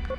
Ho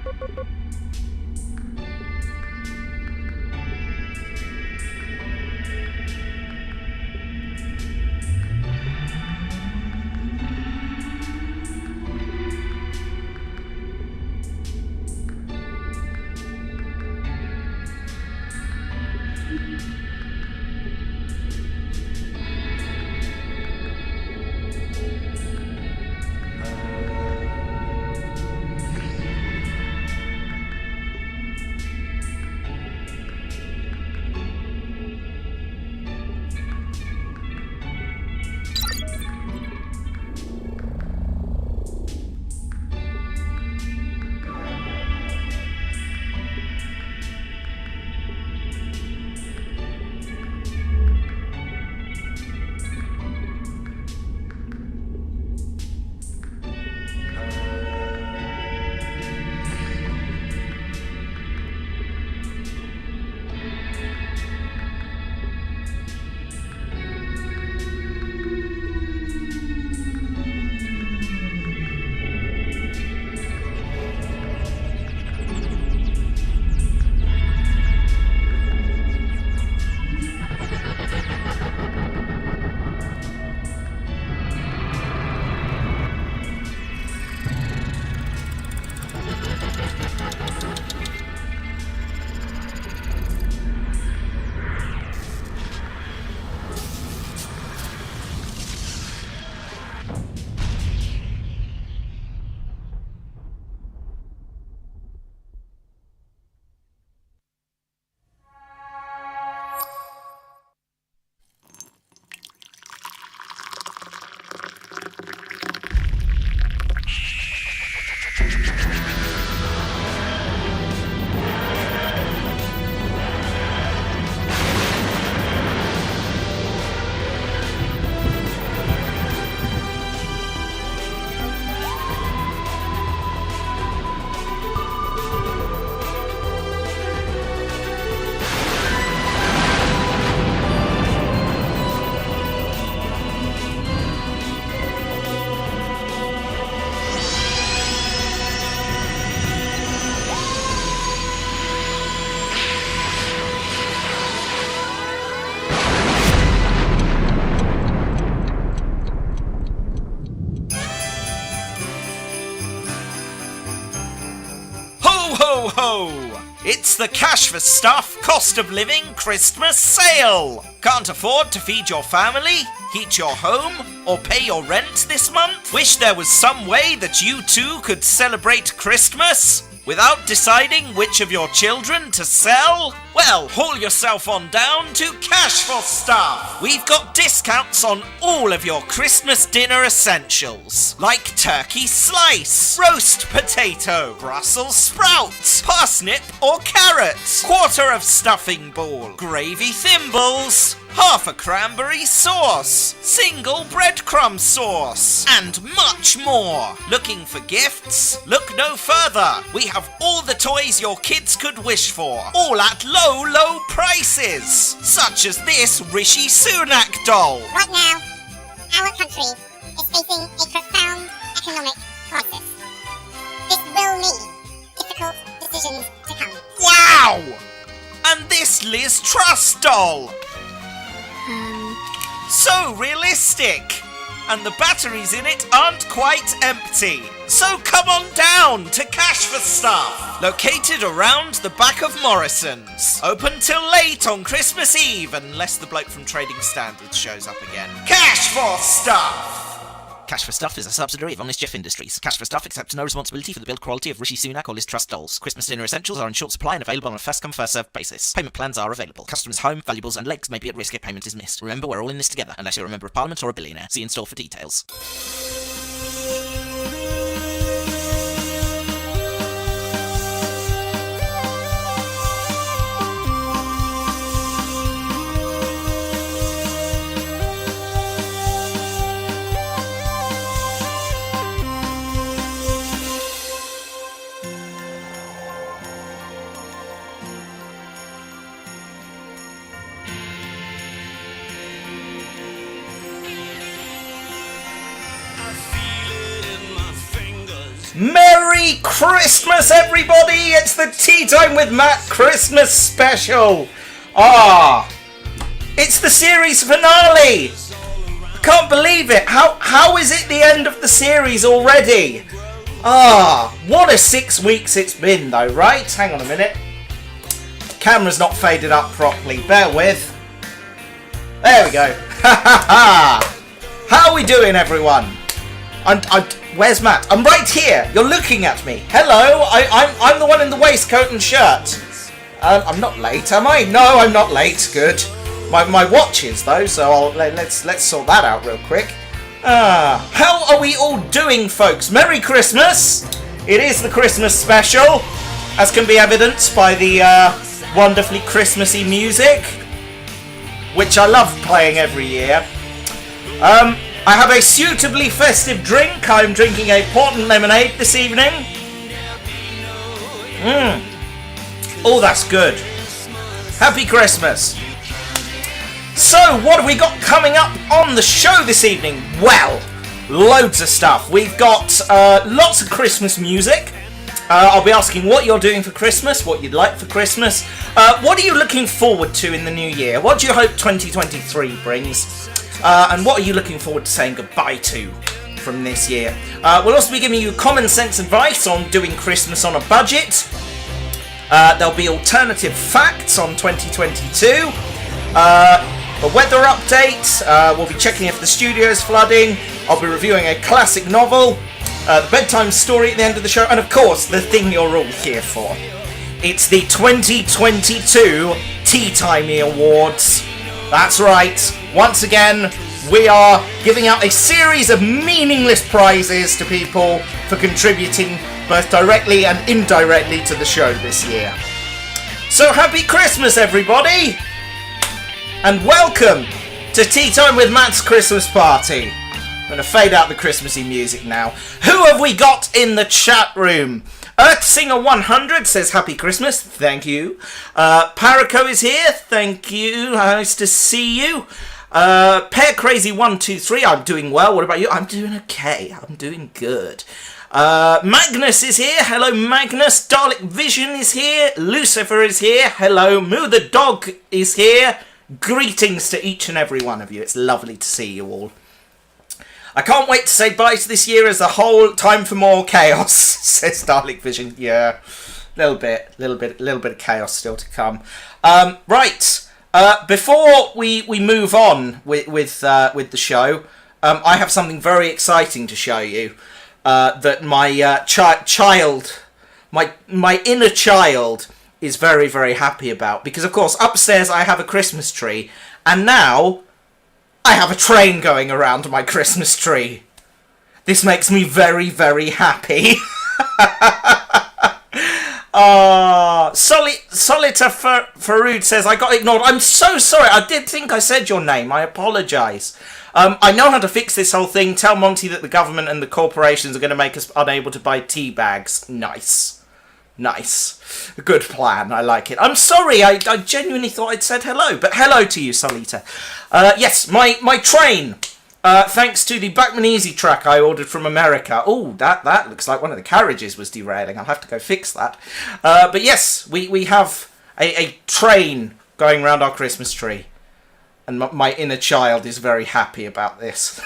ho! It's the Cash for Stuff Cost of Living Christmas Sale! Can't afford to feed your family, heat your home, or pay your rent this month? Wish there was some way that you too could celebrate Christmas without deciding which of your children to sell? Well, haul yourself on down to Cash for Stuff. We've got discounts on all of your Christmas dinner essentials, like turkey slice, roast potato, Brussels sprouts, parsnip or carrot, quarter of stuffing ball, gravy thimbles, half a cranberry sauce, single breadcrumb sauce, and much more. Looking for gifts? Look no further. We have all the toys your kids could wish for, all at low prices, such as this Rishi Sunak doll. Right now, our country is facing a profound economic crisis. This will mean difficult decisions to come. Wow! And this Liz Truss doll. So realistic! And the batteries in it aren't quite empty. So come on down to Cash for Stuff, located around the back of Morrison's. Open till late on Christmas Eve, unless the bloke from Trading Standards shows up again. Cash for Stuff! Cash for Stuff is a subsidiary of Honest Jeff Industries. Cash for Stuff accepts no responsibility for the build quality of Rishi Sunak or Liz Truss dolls. Christmas dinner essentials are in short supply and available on a first-come, first-served basis. Payment plans are available. Customers' home, valuables and legs may be at risk if payment is missed. Remember, we're all in this together, unless you're a member of Parliament or a billionaire. See in store for details. Merry Christmas, everybody! It's the Teatime with Matt Christmas special. It's the series finale. Can't believe it. How is it the end of the series already? What a 6 weeks it's been, though, right? Hang on a minute. Camera's not faded up properly. Bear with. There we go. How are we doing, everyone? Where's Matt? I'm right here. You're looking at me. Hello. I'm the one in the waistcoat and shirt. I'm not late, am I? No, I'm not late. Good. My watch is though, so let's sort that out real quick. How are we all doing, folks? Merry Christmas. It is the Christmas special, as can be evidenced by the wonderfully Christmassy music, which I love playing every year. I have a suitably festive drink. I'm drinking a port and lemonade this evening. Oh, that's good. Happy Christmas. So, what have we got coming up on the show this evening? Well, loads of stuff. We've got lots of Christmas music. I'll be asking what you're doing for Christmas, what you'd like for Christmas. What are you looking forward to in the new year? What do you hope 2023 brings? And what are you looking forward to saying goodbye to from this year? We'll also be giving you common sense advice on doing Christmas on a budget. There'll be alternative facts on 2022. A weather update. We'll be checking if the studio is flooding. I'll be reviewing a classic novel. The bedtime story at the end of the show. And of course, the thing you're all here for. It's the 2022 Teatime Awards. That's right. Once again, we are giving out a series of meaningless prizes to people for contributing both directly and indirectly to the show this year. So happy Christmas, everybody! And welcome to Teatime with Matt's Christmas party. I'm going to fade out the Christmassy music now. Who have we got in the chat room? Earthsinger100 says happy Christmas, thank you. Paraco is here, thank you, nice to see you. Pearcrazy123, I'm doing well, what about you? I'm doing okay, I'm doing good. Magnus is here, hello Magnus. Dalek Vision is here, Lucifer is here, hello. Moo the Dog is here. Greetings to each and every one of you, it's lovely to see you all. I can't wait to say bye to this year as a whole. Time for more chaos, says Dalek Vision. Yeah, little bit of chaos still to come. Right, before we move on with the show, I have something very exciting to show you. That my child, my inner child, is very, very happy about, because of course upstairs I have a Christmas tree, and now I have a train going around my Christmas tree. This makes me very, very happy. Solita Farood says, I got ignored. I'm so sorry. I did think I said your name. I apologise. I know how to fix this whole thing. Tell Monty that the government and the corporations are going to make us unable to buy tea bags. Nice. Good plan. I like it. I'm sorry. I genuinely thought I'd said hello. But hello to you, Solita. Yes, my train. Thanks to the Backman Easy track I ordered from America. Oh, that looks like one of the carriages was derailing. I'll have to go fix that. But yes, we have a train going around our Christmas tree. And my inner child is very happy about this.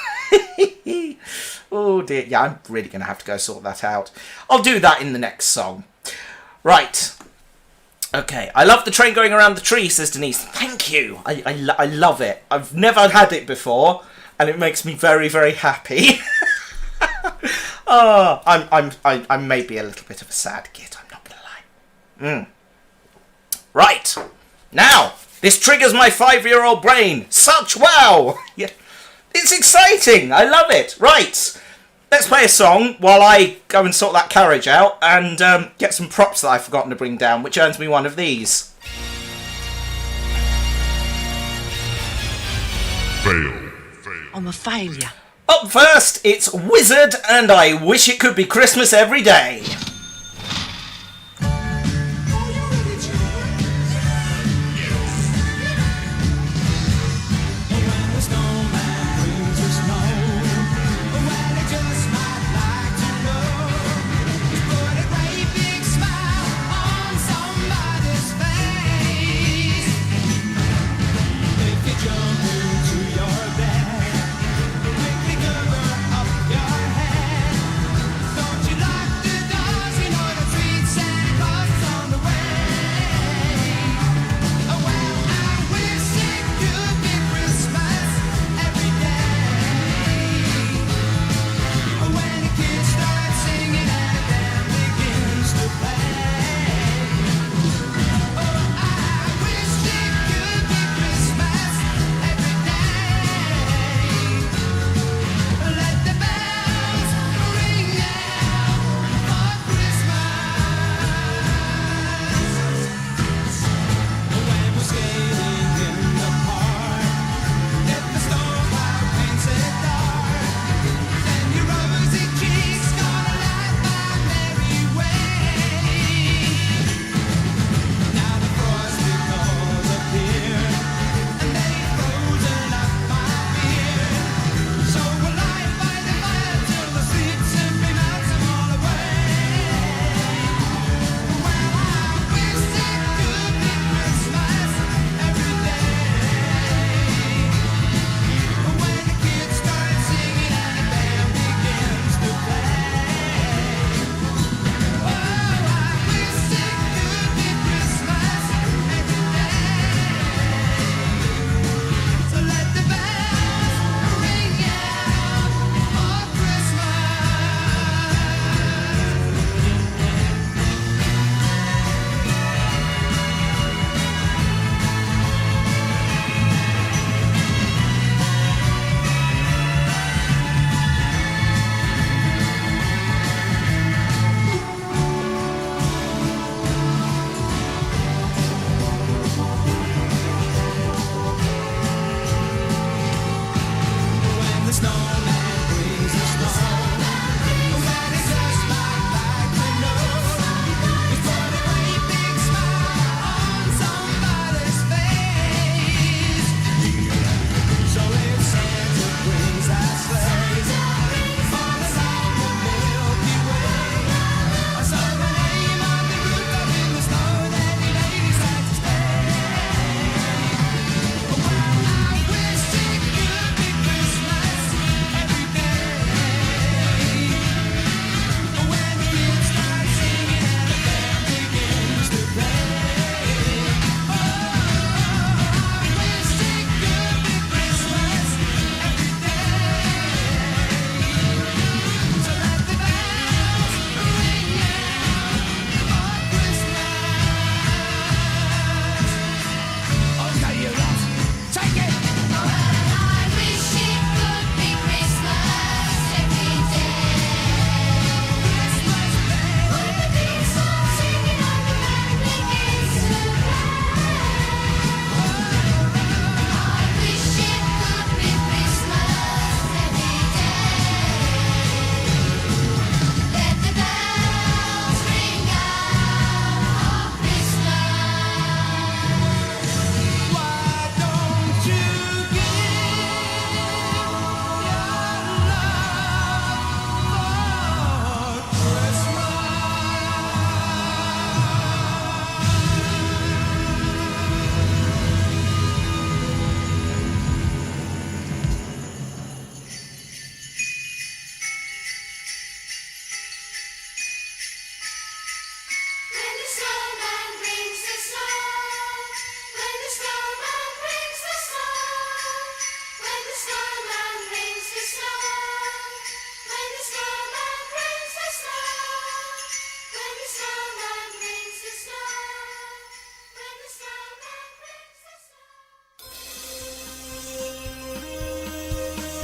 Oh dear. Yeah, I'm really going to have to go sort that out. I'll do that in the next song. Right. Okay. I love the train going around the tree, says Denise. Thank you. I love it. I've never had it before, and it makes me very, very happy. I'm maybe a little bit of a sad kid, I'm not going to lie. Right. Now, this triggers my 5-year-old brain. Such wow. Yeah. It's exciting. I love it. Right. Let's play a song while I go and sort that carriage out and get some props that I've forgotten to bring down, which earns me one of these. Fail. I'm a failure. Up first, it's Wizard and I Wish It Could Be Christmas Every Day.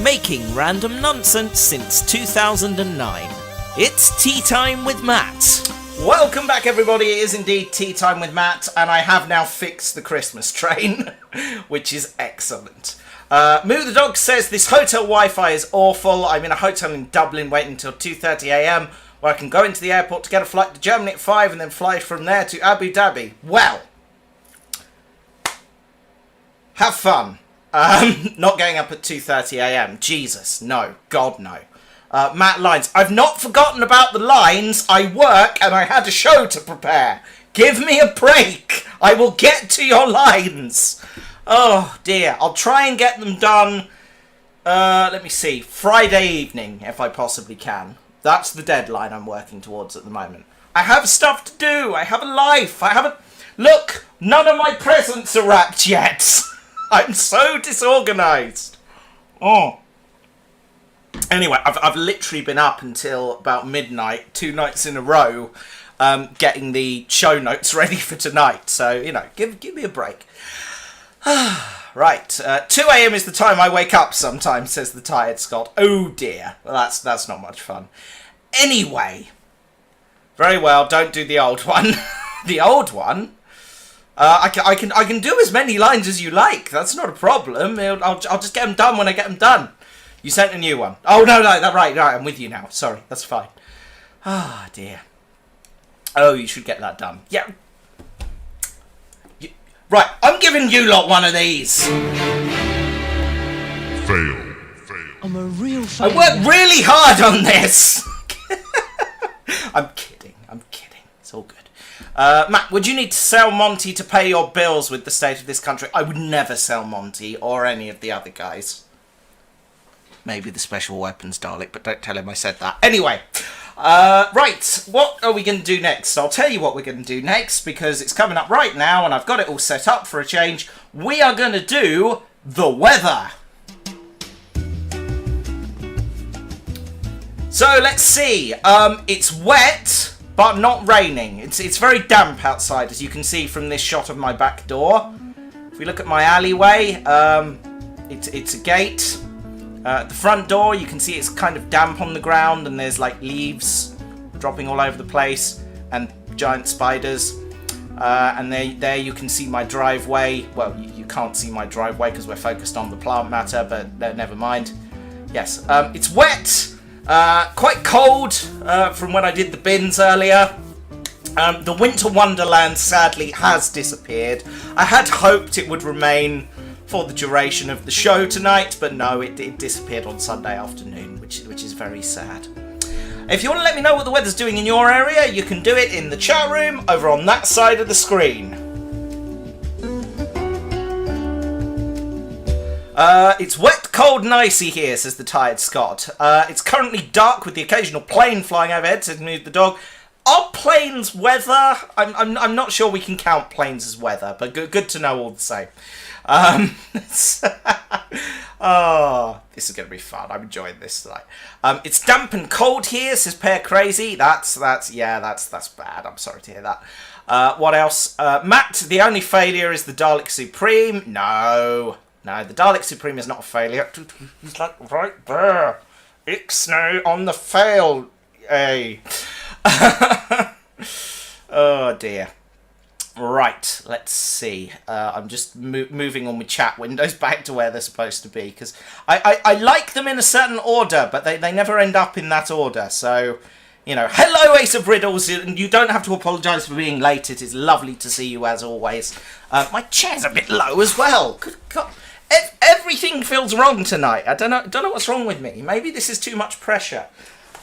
Making random nonsense since 2009. It's Tea Time with Matt. Welcome back, everybody. It is indeed Tea Time with Matt, and I have now fixed the Christmas train, which is excellent. Moo the Dog says this hotel Wi-Fi is awful. I'm in a hotel in Dublin waiting until 2:30 a.m. where I can go into the airport to get a flight to Germany at 5 and then fly from there to Abu Dhabi. Well, have fun. Not getting up at 2:30 a.m. Jesus, no. God, no. Matt Lines. I've not forgotten about the lines. I work and I had a show to prepare. Give me a break. I will get to your lines. Oh, dear. I'll try and get them done, let me see, Friday evening, if I possibly can. That's the deadline I'm working towards at the moment. I have stuff to do. I have a life. I haven't... Look, none of my presents are wrapped yet. I'm so disorganised. Oh. Anyway, I've literally been up until about midnight, 2 nights in a row, getting the show notes ready for tonight. So, you know, give me a break. Right, 2 a.m. is the time I wake up sometimes, says the tired Scott. Oh dear. Well, that's not much fun. Anyway. Very well, don't do the old one. The old one? I can do as many lines as you like. That's not a problem. I'll just get them done when I get them done. You sent a new one. Oh, no, right, I'm with you now. Sorry, that's fine. Ah, dear. Oh, you should get that done. Yeah. Right, I'm giving you lot one of these. Fail. I'm a real fan. I worked really hard on this. I'm kidding. It's all good. Matt, would you need to sell Monty to pay your bills with the state of this country? I would never sell Monty or any of the other guys. Maybe the special weapons Dalek, but don't tell him I said that. Anyway, right, what are we going to do next? I'll tell you what we're going to do next, because it's coming up right now, and I've got it all set up for a change. We are going to do the weather. So, let's see. It's wet, but not raining. It's very damp outside, as you can see from this shot of my back door. If we look at my alleyway, it's a gate. At the front door, you can see it's kind of damp on the ground, and there's like leaves dropping all over the place, and giant spiders. And there you can see my driveway. Well, you can't see my driveway because we're focused on the plant matter, but never mind. Yes, it's wet, quite cold from when I did the bins earlier. The Winter Wonderland sadly has disappeared. I had hoped it would remain for the duration of the show tonight, but no, it disappeared on Sunday afternoon, which is very sad. If you want to let me know what the weather's doing in your area, you can do it in the chat room over on that side of the screen. It's wet, cold and icy here, says the tired Scott. It's currently dark with the occasional plane flying overhead, says Move the Dog. Are planes weather? I'm not sure we can count planes as weather, but good to know all the same. Oh, this is going to be fun. I'm enjoying this tonight. It's damp and cold here, says Pear Crazy. That's bad. I'm sorry to hear that. What else? Matt, the only failure is the Dalek Supreme. No, the Dalek Supreme is not a failure. He's like right there. Ixnay on the fail. Hey. Oh dear. Right, let's see. I'm just moving on with chat windows back to where they're supposed to be, because I like them in a certain order, but they never end up in that order. So, you know, hello Ace of Riddles, and you don't have to apologise for being late. It is lovely to see you as always. My chair's a bit low as well. Good God. Everything feels wrong tonight. I don't know what's wrong with me. Maybe this is too much pressure.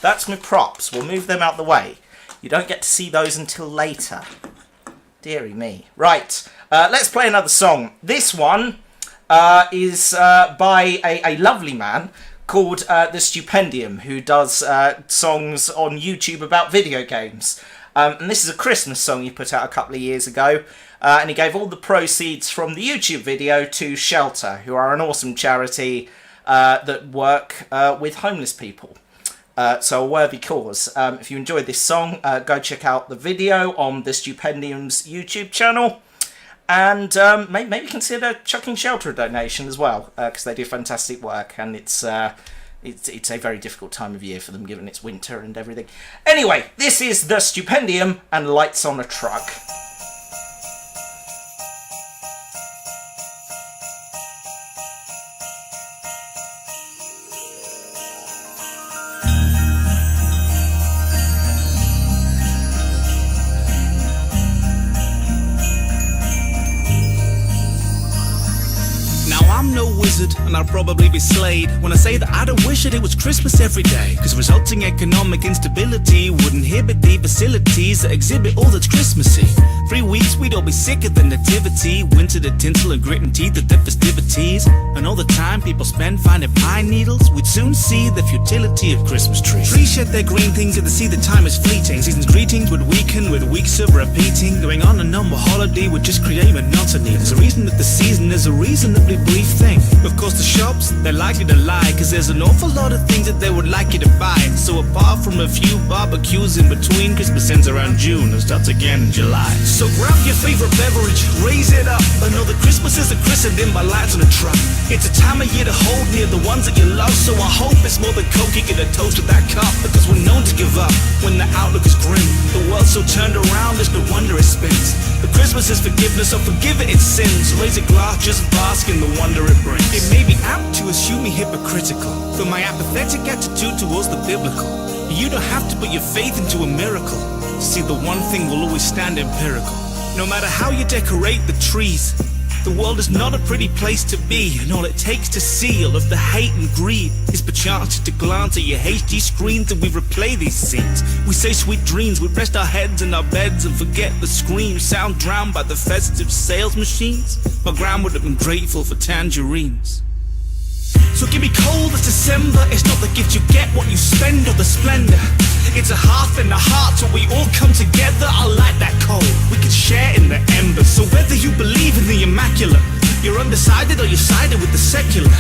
That's my props. We'll move them out the way. You don't get to see those until later. Deary me. Right, let's play another song. This one is by a lovely man called The Stupendium, who does songs on YouTube about video games. And this is a Christmas song he put out a couple of years ago. And he gave all the proceeds from the YouTube video to Shelter, who are an awesome charity that work with homeless people. So a worthy cause. If you enjoyed this song, go check out the video on the Stupendium's YouTube channel, and maybe consider chucking Shelter a donation as well, because they do fantastic work, and it's a very difficult time of year for them, given it's winter and everything. Anyway, this is the Stupendium and Lights on a Truck. And I'll probably be slayed when I say that I don't wish that it was Christmas every day, cause resulting economic instability would inhibit the facilities that exhibit all that's Christmassy. 3 weeks we'd all be sick of the nativity, winter the tinsel and grit and teeth of the festivities, and all the time people spend finding pine needles, we'd soon see the futility of Christmas trees. Trees shed their green things and they see the time is fleeting. Season's greetings would weaken with weeks of repeating. Going on and on, holiday would just create monotony. There's a reason that the season is a reasonably brief thing. Of course the shops, they're likely to lie, cause there's an awful lot of things that they would like you to buy. So apart from a few barbecues in between, Christmas ends around June and starts again in July. So grab your favorite beverage, raise it up, and know that Christmas is a christened by lights on a truck. It's a time of year to hold near the ones that you love, so I hope it's more than coke, you get a toast with that cup, because we're known to give up when the outlook is grim. The world's so turned around, it's no wonder it spins. But Christmas is forgiveness, so forgive it its sins. Raise a glass, just bask in the wonder it brings. It may be apt to assume me hypocritical for my apathetic attitude towards the biblical. You don't have to put your faith into a miracle. See, the one thing will always stand empirical. No matter how you decorate the trees, the world is not a pretty place to be, and all it takes to see all of the hate and greed is perchance to glance at your HD screens and we replay these scenes. We say sweet dreams, we rest our heads in our beds and forget the screams, sound drowned by the festive sales machines. My ground would have been grateful for tangerines. So give me cold as December. It's not the gift you get, what you spend, or the splendor. It's a hearth and a heart, so we all come together. I like that coal, we can share in the embers. So whether you believe in the immaculate, you're undecided or you're sided with the secular,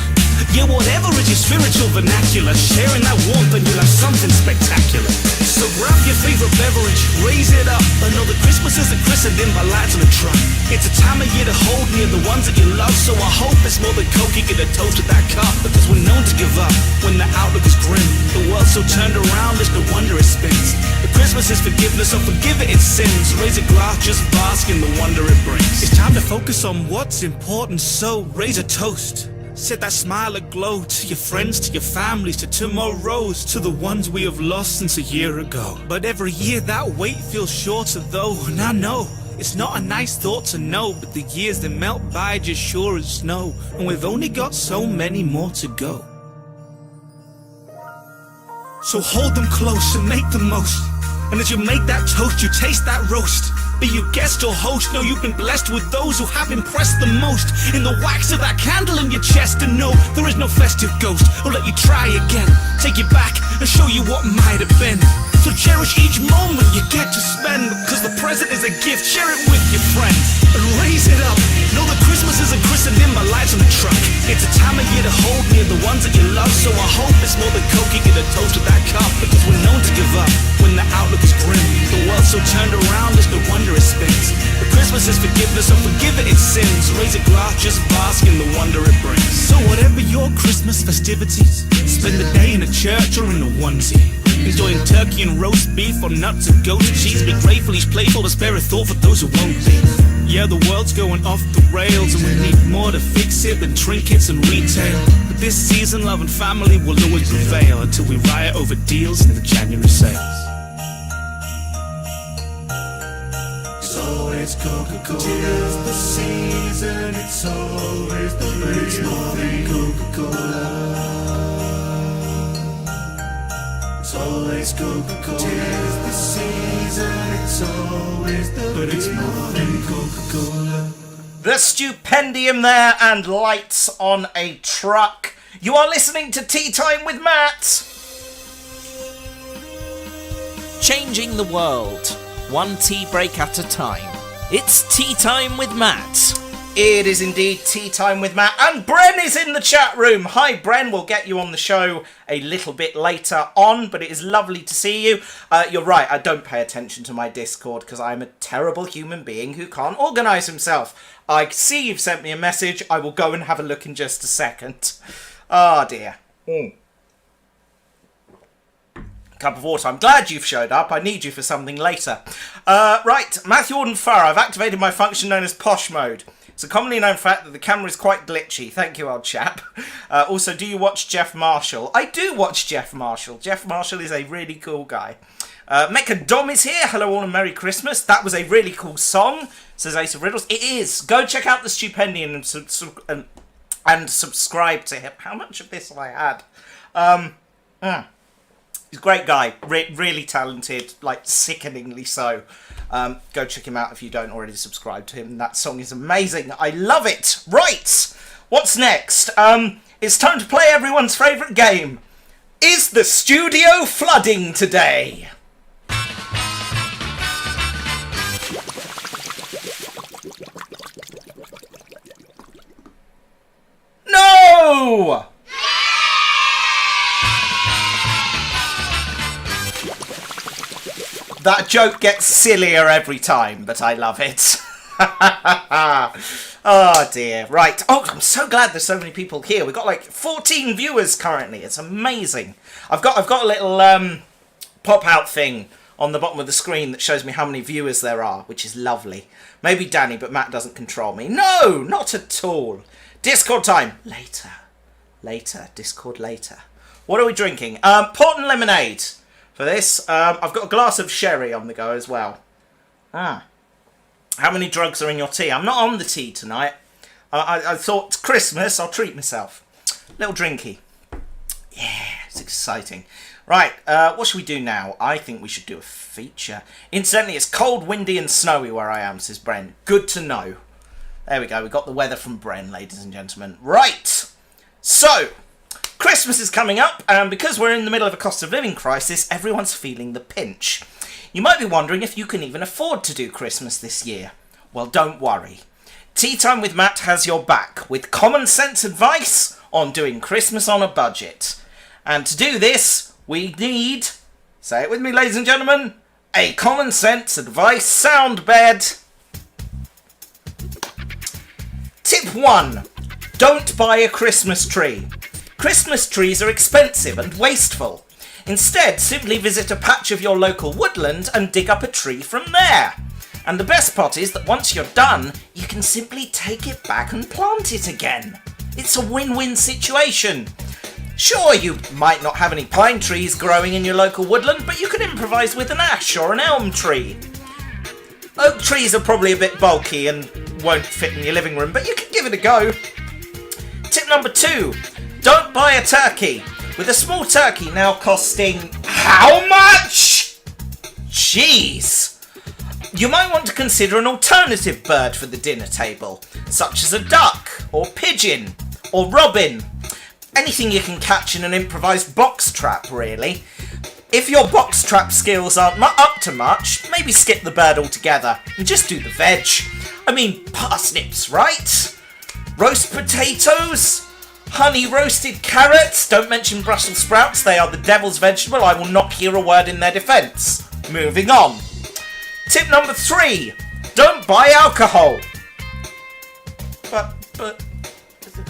yeah, whatever is your spiritual vernacular, sharing that warmth and you'll have something spectacular. So grab your favorite beverage, raise it up, and know that Christmas isn't christened by lights on a truck. It's a time of year to hold near the ones that you love, so I hope it's more than coke, you get a toast with that cup, because we're known to give up when the outlook is grim. The world's so turned around, it's no wonder it spins. But Christmas is forgiveness, so forgive it its sins. Raise a glass, just bask in the wonder it brings. It's time to focus on what's important, so raise a toast. Set that smile aglow to your friends, to your families, to tomorrows, to the ones we have lost since a year ago. But every year that wait feels shorter though, and I know it's not a nice thought to know, but the years that melt by just sure as snow, and we've only got so many more to go. So hold them close and make the most, and as you make that toast, you taste that roast. Be you guest or host, know you've been blessed with those who have impressed the most. In the wax of that candle in your chest, and know there is no festive ghost who'll let you try again. Take you back and show you what might have been. So cherish each moment you get to spend, because the present is a gift, share it with your friends. And raise it up, know that Christmas isn't christened in by lights on the truck. It's a time of year to hold near the ones that you love. So I hope it's more than coking in a toast to that cup, because we're known to give up when the outlook is grim. The world's so turned around, it's no wonder it spins. But Christmas is forgiveness, so forgive it its sins. Raise a glass, just bask in the wonder it brings. So whatever your Christmas festivities, spend the day in a church or in a onesie, enjoying turkey and roast beef or nuts and goat cheese. Be grateful each playful, but spare a thought for those who won't be. Yeah, the world's going off the rails, and we need more to fix it than trinkets and retail. But this season, love and family will always prevail, until we riot over deals in the January sales. It's always Coca-Cola. 'Tis the season, it's always the real thing. Coca-Cola. It's always Coca-Cola. 'Tis the season, it's always the but it's more than Coca-Cola. The Stupendium there, and lights on a truck. You are listening to Tea Time with Matt. Changing the world, one tea break at a time. It's Tea Time with Matt. It is indeed Tea Time with Matt, and Bren is in the chat room. Hi Bren, we'll get you on the show a little bit later on, but it is lovely to see you. You're right, I don't pay attention to my Discord because I'm a terrible human being who can't organise himself. I see you've sent me a message, I will go and have a look in just a second. Oh dear. Cup of water. I'm glad you've showed up. I need you for something later. Right, Matthew Alden-Farrow. I've activated my function known as Posh Mode. It's a commonly known fact that the camera is quite glitchy. Thank you, old chap. Also, do you watch Jeff Marshall? I do watch Jeff Marshall. Jeff Marshall is a really cool guy. Mecca Dom is here. Hello all and Merry Christmas. That was a really cool song, says Ace of Riddles. It is. Go check out the Stupendium and subscribe to him. How much of this have I had? He's a great guy, really talented, like sickeningly so. Go check him out if you don't already subscribe to him. That song is amazing. I love it. Right, what's next? It's time to play everyone's favourite game. Is the studio flooding today? No! That joke gets sillier every time, but I love it. Oh dear. Right. Oh, I'm so glad there's so many people here. We've got like 14 viewers currently. It's amazing. I've got a little pop-out thing on the bottom of the screen that shows me how many viewers there are, which is lovely. Maybe Danny, but Matt doesn't control me. No, not at all. Discord time. Later. Later. Discord later. What are we drinking? Port and lemonade. For this, I've got a glass of sherry on the go as well. How many drugs are in your tea? I'm not on the tea tonight. I thought it's Christmas, I'll treat myself. Little drinky. Yeah, it's exciting. Right, what should we do now? I think we should do a feature. Incidentally, it's cold, windy and snowy where I am, says Bren. Good to know. There we go, we got the weather from Bren, ladies and gentlemen. Right, so Christmas is coming up, and because we're in the middle of a cost of living crisis, everyone's feeling the pinch. You might be wondering if you can even afford to do Christmas this year. Well, don't worry. Tea Time with Matt has your back with common sense advice on doing Christmas on a budget. And to do this, we need, say it with me ladies and gentlemen, a common sense advice sound bed. Tip 1. Don't buy a Christmas tree. Christmas trees are expensive and wasteful. Instead, simply visit a patch of your local woodland and dig up a tree from there. And the best part is that once you're done, you can simply take it back and plant it again. It's a win-win situation. Sure, you might not have any pine trees growing in your local woodland, but you can improvise with an ash or an elm tree. Oak trees are probably a bit bulky and won't fit in your living room, but you can give it a go. Tip number 2, don't buy a turkey. With a small turkey now costing how much? Jeez. You might want to consider an alternative bird for the dinner table, such as a duck, or pigeon, or robin. Anything you can catch in an improvised box trap, really. If your box trap skills aren't up to much, maybe skip the bird altogether and just do the veg. I mean, parsnips, right? Roast potatoes? Honey roasted carrots? Don't mention Brussels sprouts, they are the devil's vegetable. I will not hear a word in their defence. Moving on. Tip number 3, don't buy alcohol. But...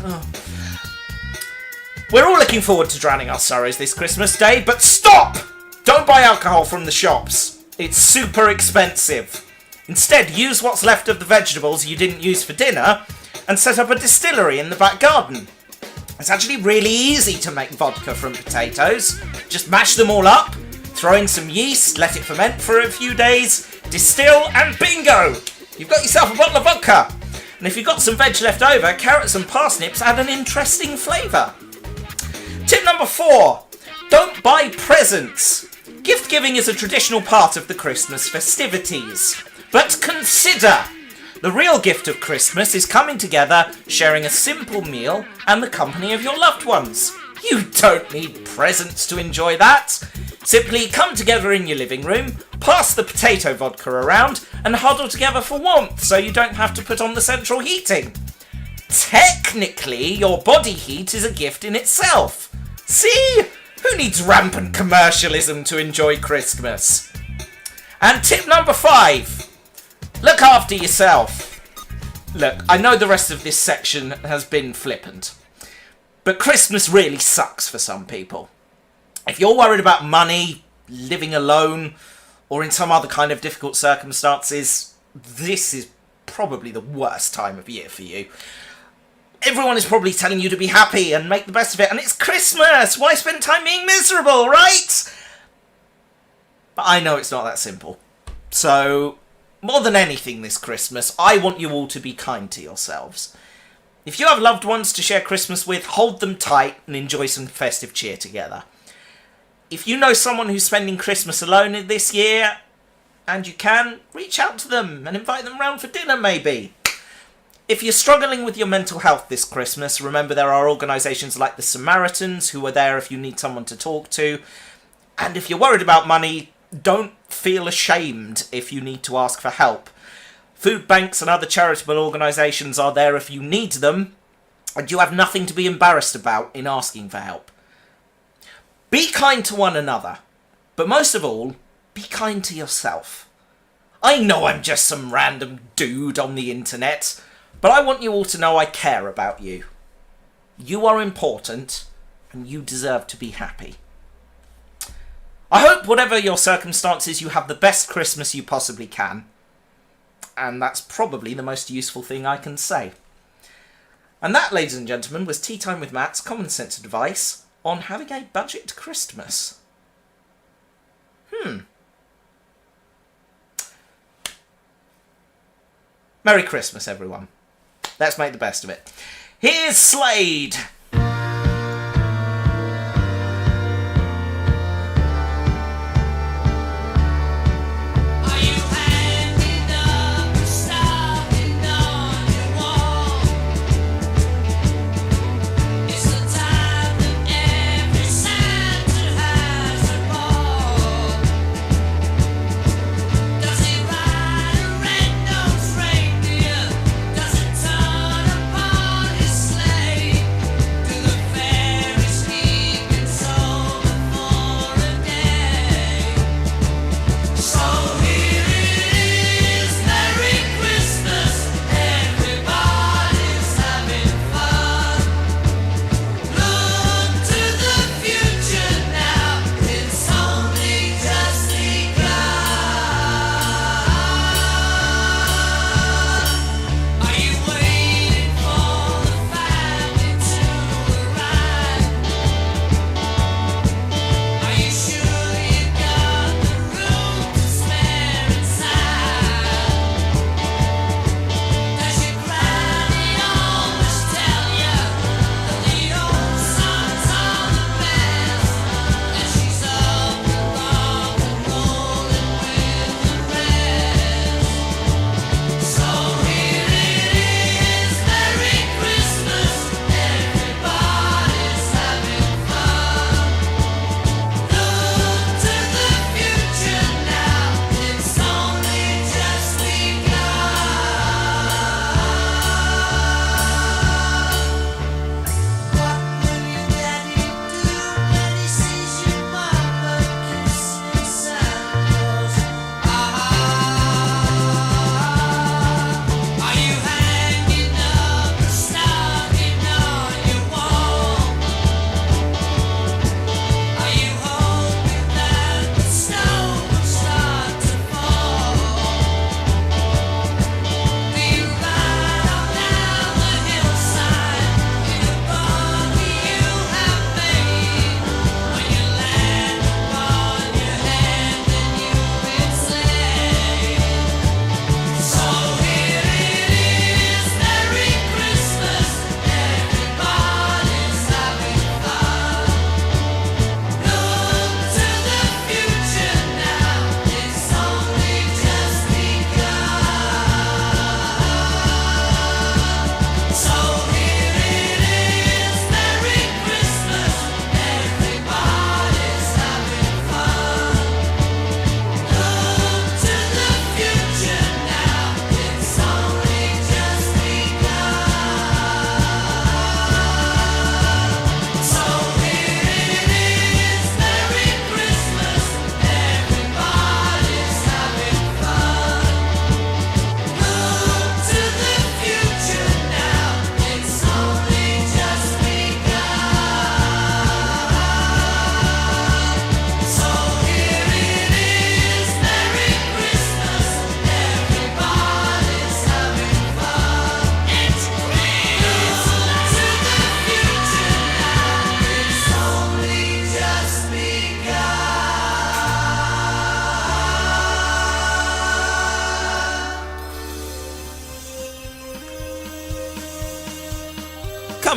Oh. We're all looking forward to drowning our sorrows this Christmas Day, but stop! Don't buy alcohol from the shops. It's super expensive. Instead, use what's left of the vegetables you didn't use for dinner and set up a distillery in the back garden. It's actually really easy to make vodka from potatoes. Just mash them all up, throw in some yeast, let it ferment for a few days, distill, and bingo! You've got yourself a bottle of vodka. And if you've got some veg left over, carrots and parsnips add an interesting flavour. Tip number 4, don't buy presents. Gift giving is a traditional part of the Christmas festivities. But consider, the real gift of Christmas is coming together, sharing a simple meal, and the company of your loved ones. You don't need presents to enjoy that. Simply come together in your living room, pass the potato vodka around, and huddle together for warmth so you don't have to put on the central heating. Technically, your body heat is a gift in itself. See? Who needs rampant commercialism to enjoy Christmas? And tip number 5, look after yourself. Look, I know the rest of this section has been flippant, but Christmas really sucks for some people. If you're worried about money, living alone, or in some other kind of difficult circumstances, this is probably the worst time of year for you. Everyone is probably telling you to be happy and make the best of it, and it's Christmas! Why spend time being miserable, right? But I know it's not that simple. So, more than anything this Christmas, I want you all to be kind to yourselves. If you have loved ones to share Christmas with, hold them tight and enjoy some festive cheer together. If you know someone who's spending Christmas alone this year, and you can, reach out to them and invite them round for dinner maybe. If you're struggling with your mental health this Christmas, remember there are organisations like the Samaritans who are there if you need someone to talk to. And if you're worried about money, don't feel ashamed if you need to ask for help. Food banks and other charitable organisations are there if you need them, and you have nothing to be embarrassed about in asking for help. Be kind to one another, but most of all, be kind to yourself. I know I'm just some random dude on the internet, but I want you all to know I care about you. You are important, and you deserve to be happy. I hope whatever your circumstances, you have the best Christmas you possibly can. And that's probably the most useful thing I can say. And that, ladies and gentlemen, was Tea Time with Matt's common sense advice on having a budget Christmas. Merry Christmas, everyone. Let's make the best of it. Here's Slade!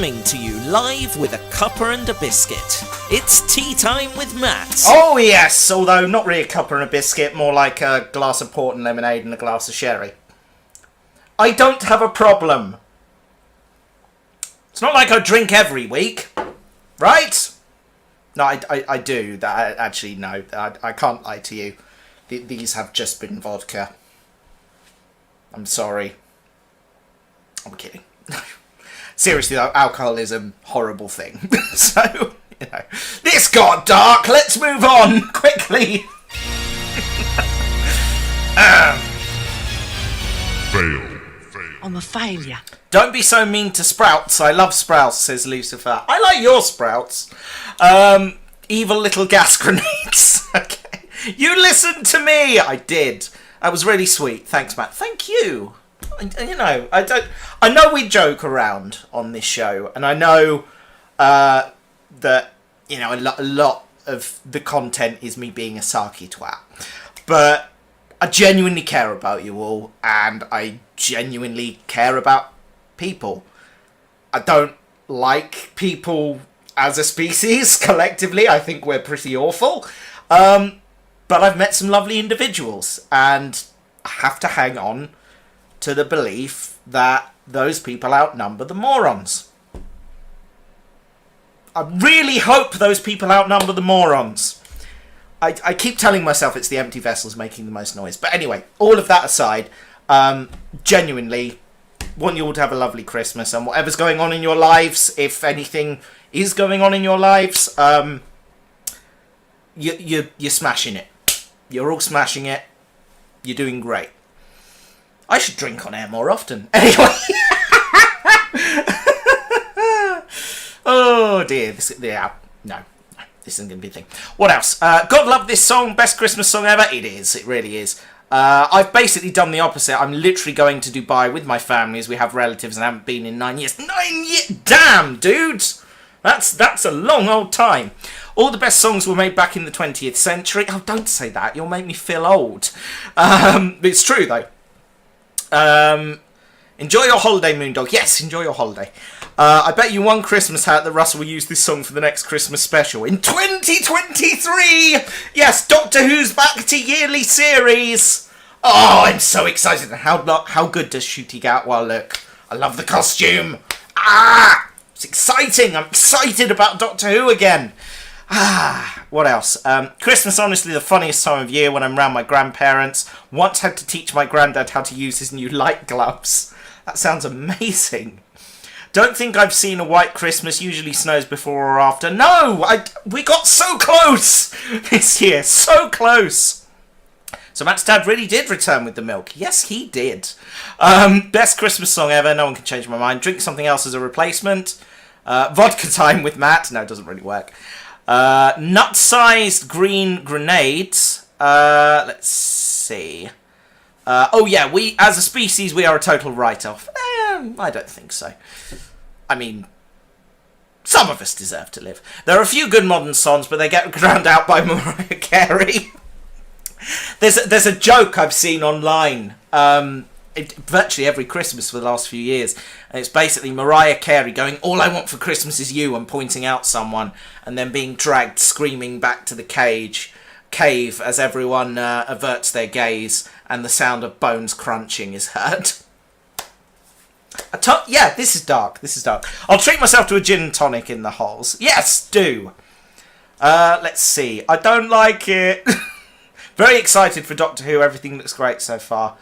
coming to you live with a cuppa and a biscuit. It's Tea Time with Matt. Oh yes, although not really a cuppa and a biscuit, more like a glass of port and lemonade and a glass of sherry. I don't have a problem. It's not like I drink every week, right? No, I do. Actually, no, I can't lie to you. These have just been vodka. I'm sorry. I'm kidding. Seriously though, alcoholism, horrible thing. So, you know, this got dark. Let's move on quickly. Fail. I'm a failure. Don't be so mean to Sprouts. I love Sprouts, says Lucifer. I like your Sprouts. Evil little gas grenades. Okay. You listened to me. I did. That was really sweet. Thanks, Matt. Thank you. You know, I know we joke around on this show, and I know that, you know, a lot of the content is me being a sarky twat. But I genuinely care about you all, and I genuinely care about people. I don't like people as a species, collectively. I think we're pretty awful. But I've met some lovely individuals, and I have to hang on to the belief that those people outnumber the morons. I really hope those people outnumber the morons. I keep telling myself it's the empty vessels making the most noise. But anyway, all of that aside, genuinely want you all to have a lovely Christmas, and whatever's going on in your lives, if anything is going on in your lives, you're smashing it. You're all smashing it. You're doing great. I should drink on air more often. Anyway. Oh dear. This isn't going to be a thing. What else? God love this song. Best Christmas song ever. It is. It really is. I've basically done the opposite. I'm literally going to Dubai with my family, as we have relatives and haven't been in 9 years. 9 years? Damn, dudes. That's a long old time. All the best songs were made back in the 20th century. Oh, don't say that. You'll make me feel old. It's true, though. Enjoy your holiday, Moondog. Yes, enjoy your holiday. I bet you one Christmas hat that Russell will use this song for the next Christmas special in 2023. Yes, Doctor Who's back to yearly series. Oh, I'm so excited. And how good does Shooty Gatwa look? I love the costume. It's exciting. I'm excited about Doctor Who again. What else? Christmas, honestly, the funniest time of year when I'm around my grandparents. Once had to teach my granddad how to use his new light gloves. That sounds amazing. Don't think I've seen a white Christmas. Usually snows before or after. No! We got so close this year. So close. So Matt's dad really did return with the milk. Yes, he did. Best Christmas song ever. No one can change my mind. Drink something else as a replacement. Vodka Time with Matt. No, it doesn't really work. Nut-sized green grenades. Let's see. Oh yeah, we as a species we are a total write-off. I don't think so. I mean, some of us deserve to live. There are a few good modern songs, but they get drowned out by Mariah Carey. There's a joke I've seen online. Virtually every Christmas for the last few years, and it's basically Mariah Carey going, "All I want for Christmas is you," and pointing out someone, and then being dragged screaming back to the cave as everyone averts their gaze, and the sound of bones crunching is heard. Yeah, this is dark. This is dark. I'll treat myself to a gin and tonic in the holes. Yes, do. Let's see. I don't like it. Very excited for Doctor Who. Everything looks great so far.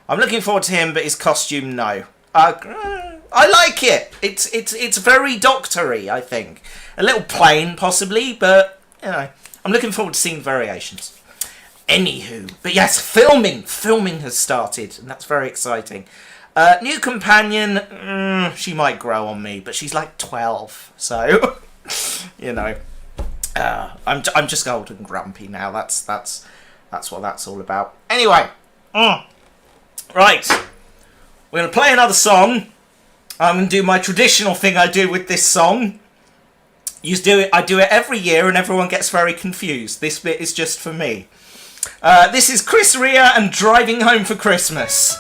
I'm looking forward to him, but his costume, no. I like it. It's very doctory, I think. A little plain, possibly, but, you know, I'm looking forward to seeing variations. Anywho, but yes, filming has started, and that's very exciting. New companion, she might grow on me, but she's like 12, so, you know, I'm just old and grumpy now. That's what that's all about. Anyway, right, we're going to play another song. I'm going to do my traditional thing I do with this song. I do it every year and everyone gets very confused. This bit is just for me. This is Chris Rea and Driving Home for Christmas.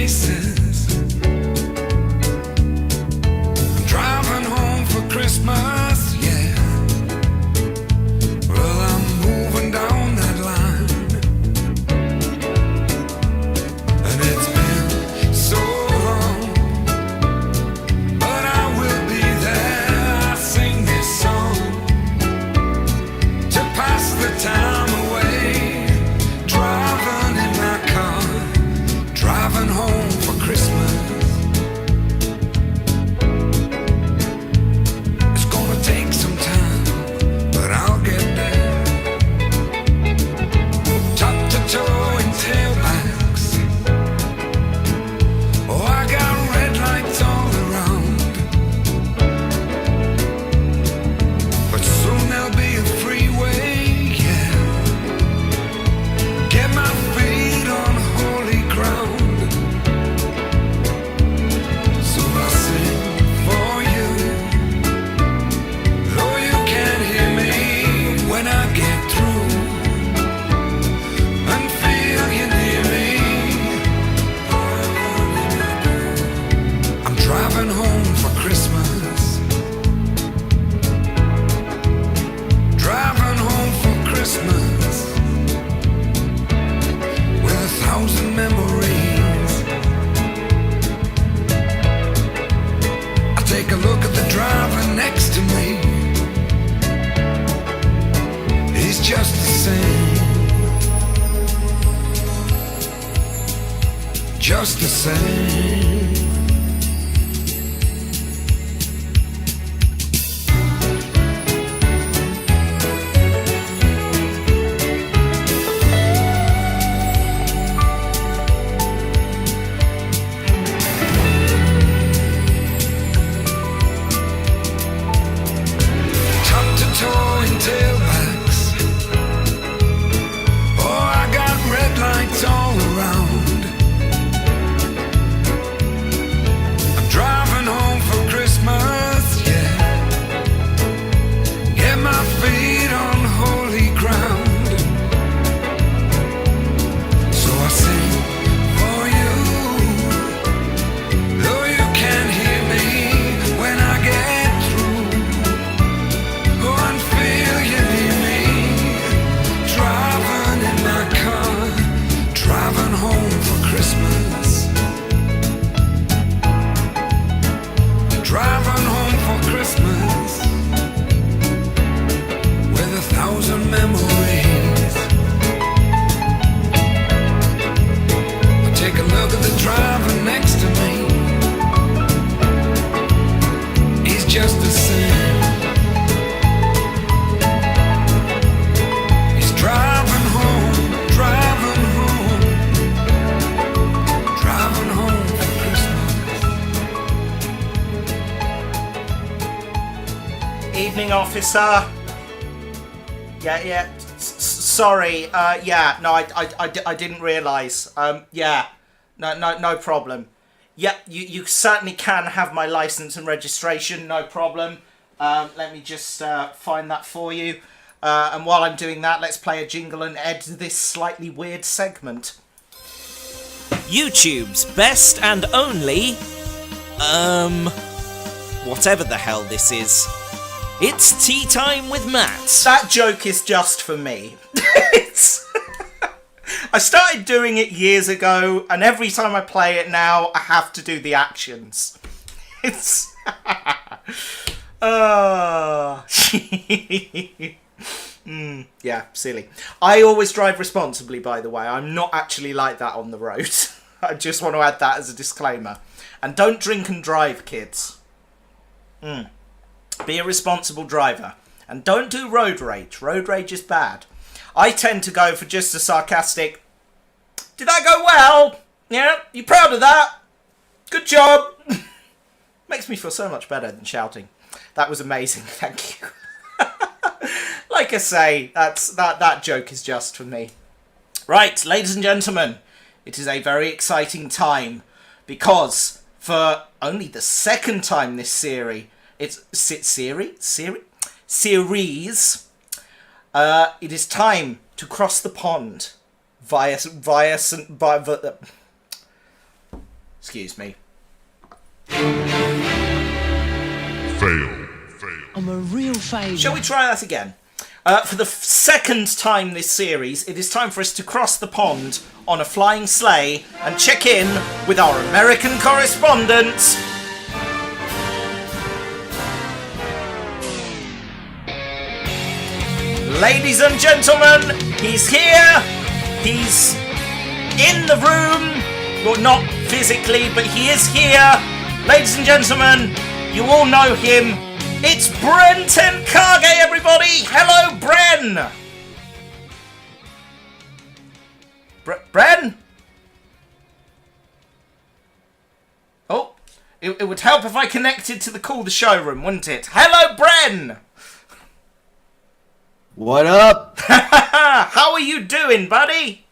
faces. I'm driving home for Christmas, yeah. Well, I'm moving down that line, and it's been so long, but I will be there. I sing this song to pass the time away, driving in my car, driving home for Christmas. It's gonna take some time, but I'll get there. Top to toe in tailbacks. Oh, I got red lights all around, but soon there'll be a freeway, yeah. Get my feet on holy ground. So I sing for you, though you can't hear me when I get through, and feel you near me. I'm driving home for Christmas, driving home for Christmas, with 1,000 memories. I take a look at the driver next to me. He's just the same, just the same. Top to toe in tailbacks. Oh, I got red lights all around. I'm driving home for Christmas, yeah. Get my feet on holy ground. So I sing for you, though you can't hear me when I get through. Go and feel you near me, driving in my car, driving home for Christmas, driving home for Christmas, with 1,000 memories. I take a look at the driver next to me. He's just the same. He's driving home, driving home, driving home for Christmas. Evening, officer. Yeah. Sorry. Yeah. No, I didn't realise. Yeah. No problem. Yeah, you certainly can have my license and registration. No problem. Let me just find that for you. And while I'm doing that, let's play a jingle and end this slightly weird segment. YouTube's best and only, whatever the hell this is. It's Tea Time with Matt. That joke is just for me. I started doing it years ago, and every time I play it now, I have to do the actions. It's... yeah, silly. I always drive responsibly, by the way. I'm not actually like that on the road. I just want to add that as a disclaimer. And don't drink and drive, kids. Be a responsible driver. And don't do road rage. Road rage is bad. I tend to go for just a sarcastic, did that go well? Yeah, you proud of that? Good job. Makes me feel so much better than shouting. That was amazing, thank you. Like I say, that joke is just for me. Right, ladies and gentlemen, it is a very exciting time because for only the second time this series, it is time to cross the pond via Excuse me. Fail. I'm a real failure. Shall we try that again? For the second time this series, it is time for us to cross the pond on a flying sleigh and check in with our American correspondent. Ladies and gentlemen, he's here. He's in the room. Well, not physically, but he is here. Ladies and gentlemen, you all know him. It's Brenton Kage, everybody! Hello, Bren! Bren? Oh, it would help if I connected to the Call the Showroom, wouldn't it? Hello, Bren! What up? How are you doing, buddy?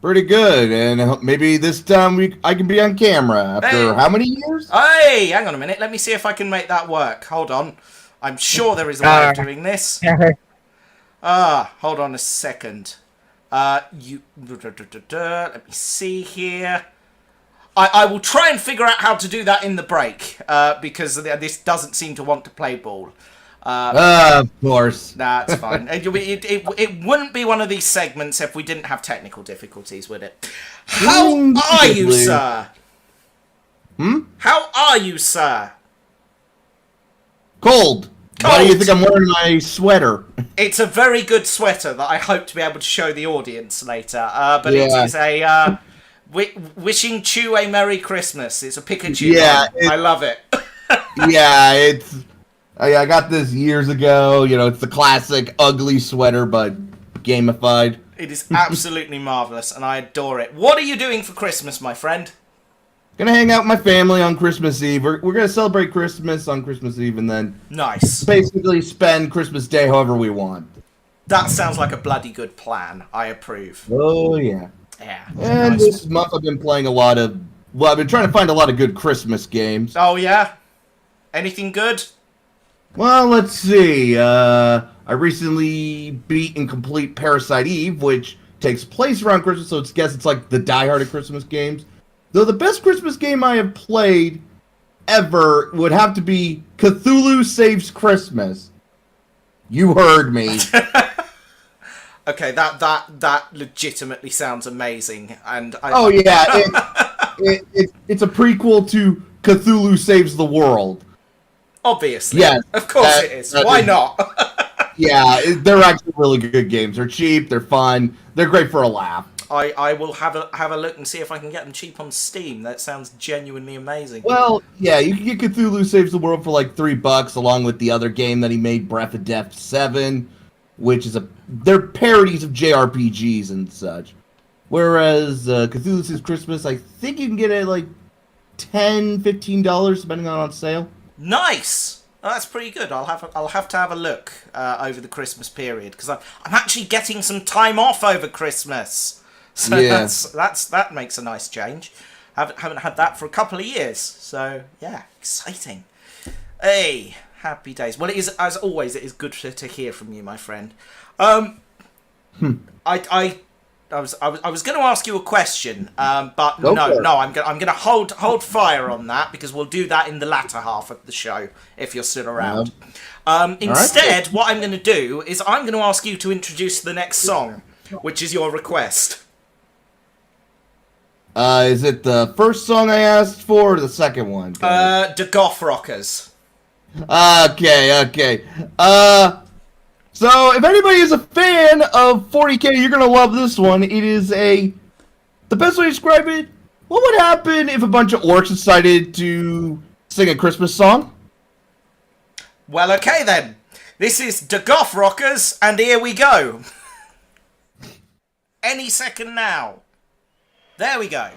Pretty good, and maybe this time I can be on camera after Hey. how many years? Hey, hang on a minute. Let me see if I can make that work. Hold on. I'm sure there is a way of doing this. Hold on a second. Let me see here. I will try and figure out how to do that in the break, because this doesn't seem to want to play ball. Of course. That's fine. It wouldn't be one of these segments if we didn't have technical difficulties, would it? How are you, sir? How are you, sir? Cold. Why do you think I'm wearing my sweater? It's a very good sweater that I hope to be able to show the audience later. But Yeah. it is a wishing Chew a Merry Christmas. It's a Pikachu. Yeah, one. I love it. Yeah, I got this years ago. You know, it's the classic ugly sweater, but gamified. It is absolutely marvelous, and I adore it. What are you doing for Christmas, my friend? Gonna hang out with my family on Christmas Eve. We're gonna celebrate Christmas on Christmas Eve, and then Nice. basically spend Christmas Day however we want. That sounds like a bloody good plan. I approve. Oh yeah. Yeah. And Nice. this month I've been playing I've been trying to find a lot of good Christmas games. Oh, yeah? Anything good? Well, let's see. I recently beat and complete Parasite Eve, which takes place around Christmas, so it's like the Die Hard of Christmas games. Though the best Christmas game I have played ever would have to be Cthulhu Saves Christmas. You heard me. Okay, that legitimately sounds amazing, and Oh yeah, it's a prequel to Cthulhu Saves the World. obviously. Yes, Of course it is. Why not? Yeah, they're actually really good games. They're cheap, they're fun, they're great for a laugh. I will have a look and see if I can get them cheap on Steam. That sounds genuinely amazing. Well, yeah, you can get Cthulhu Saves the World for like $3, along with the other game that he made, Breath of Death 7, which is they're parodies of JRPGs and such. Whereas Cthulhu Saves Christmas, I think you can get it at like $10, $15, depending on sale. Nice. Oh, that's pretty good. I'll have to have a look over the Christmas period, because I'm actually getting some time off over Christmas. So Yeah. that makes a nice change. Haven't had that for a couple of years. So yeah, exciting. Hey, happy days. Well, it is, as always, it is good to hear from you, my friend. I was going to ask you a question, but Go no, for it. I'm going to hold fire on that, because we'll do that in the latter half of the show if you're still around. Instead, what I'm going to do is I'm going to ask you to introduce the next song, which is your request. Is it the first song I asked for, or the second one? The Goth Rockers. Okay. So, if anybody is a fan of 40K, you're gonna love this one. It is the best way to describe it, what would happen if a bunch of orcs decided to sing a Christmas song? Well, okay then. This is the Goth Rockers, and here we go. Any second now. There we go.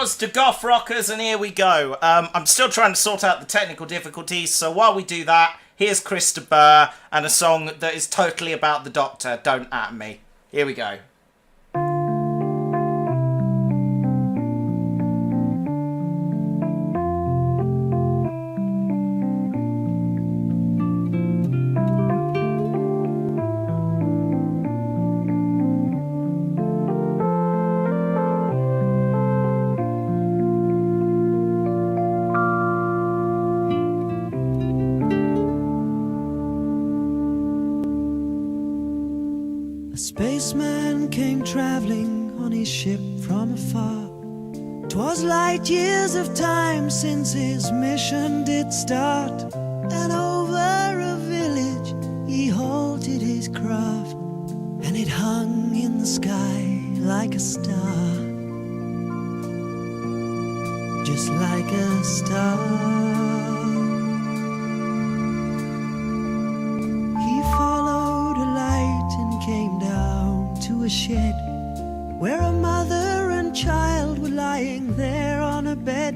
was the Goth Rockers, and here we go. I'm still trying to sort out the technical difficulties, so while we do that, here's Christopher and a song that is totally about the Doctor. Don't at me. Here we go. Spaceman came traveling on his ship from afar. 'Twas light years of time since his mission did start, and over a village he halted his craft, and it hung in the sky like a star, just like a star. He followed a light and came down to a shed where a mother and child were lying there on a bed.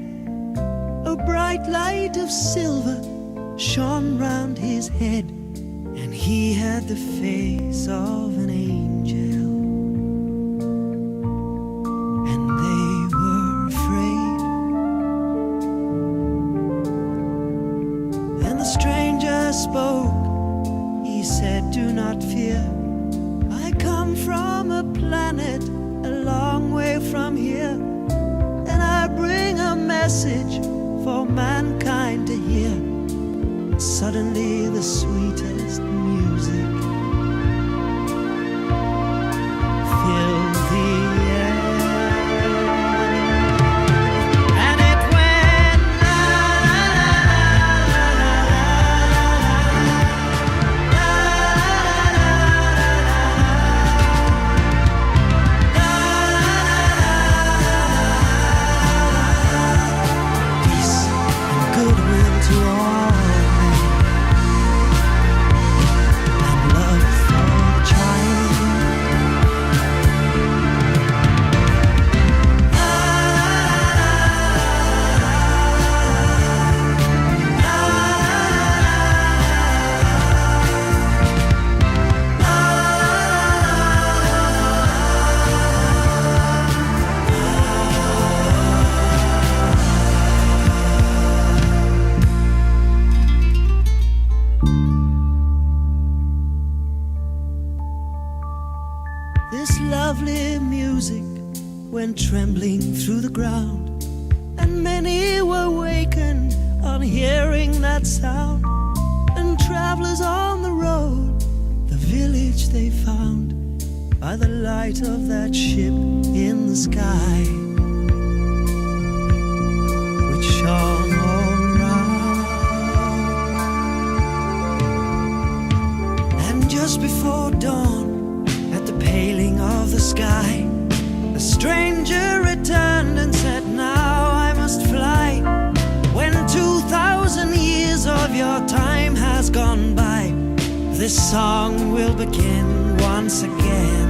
A bright light of silver shone round his head, and he had the face of an angel, and they were afraid. And the stranger spoke, he said, "Do not fear, I come from a planet a long way from here, and I bring a message for mankind to hear." Suddenly the sweetest music filled the air, and it went la la la peace and goodwill to all men, and love for the child. This lovely music went trembling through the ground, and many were wakened on hearing that sound. And travelers on the road, the village they found by the light of that ship in the sky, which shone all around. And just before dawn, at the paling of the sky, the stranger returned and said, "Now I must fly. When 2,000 years of your time has gone by, this song will begin once again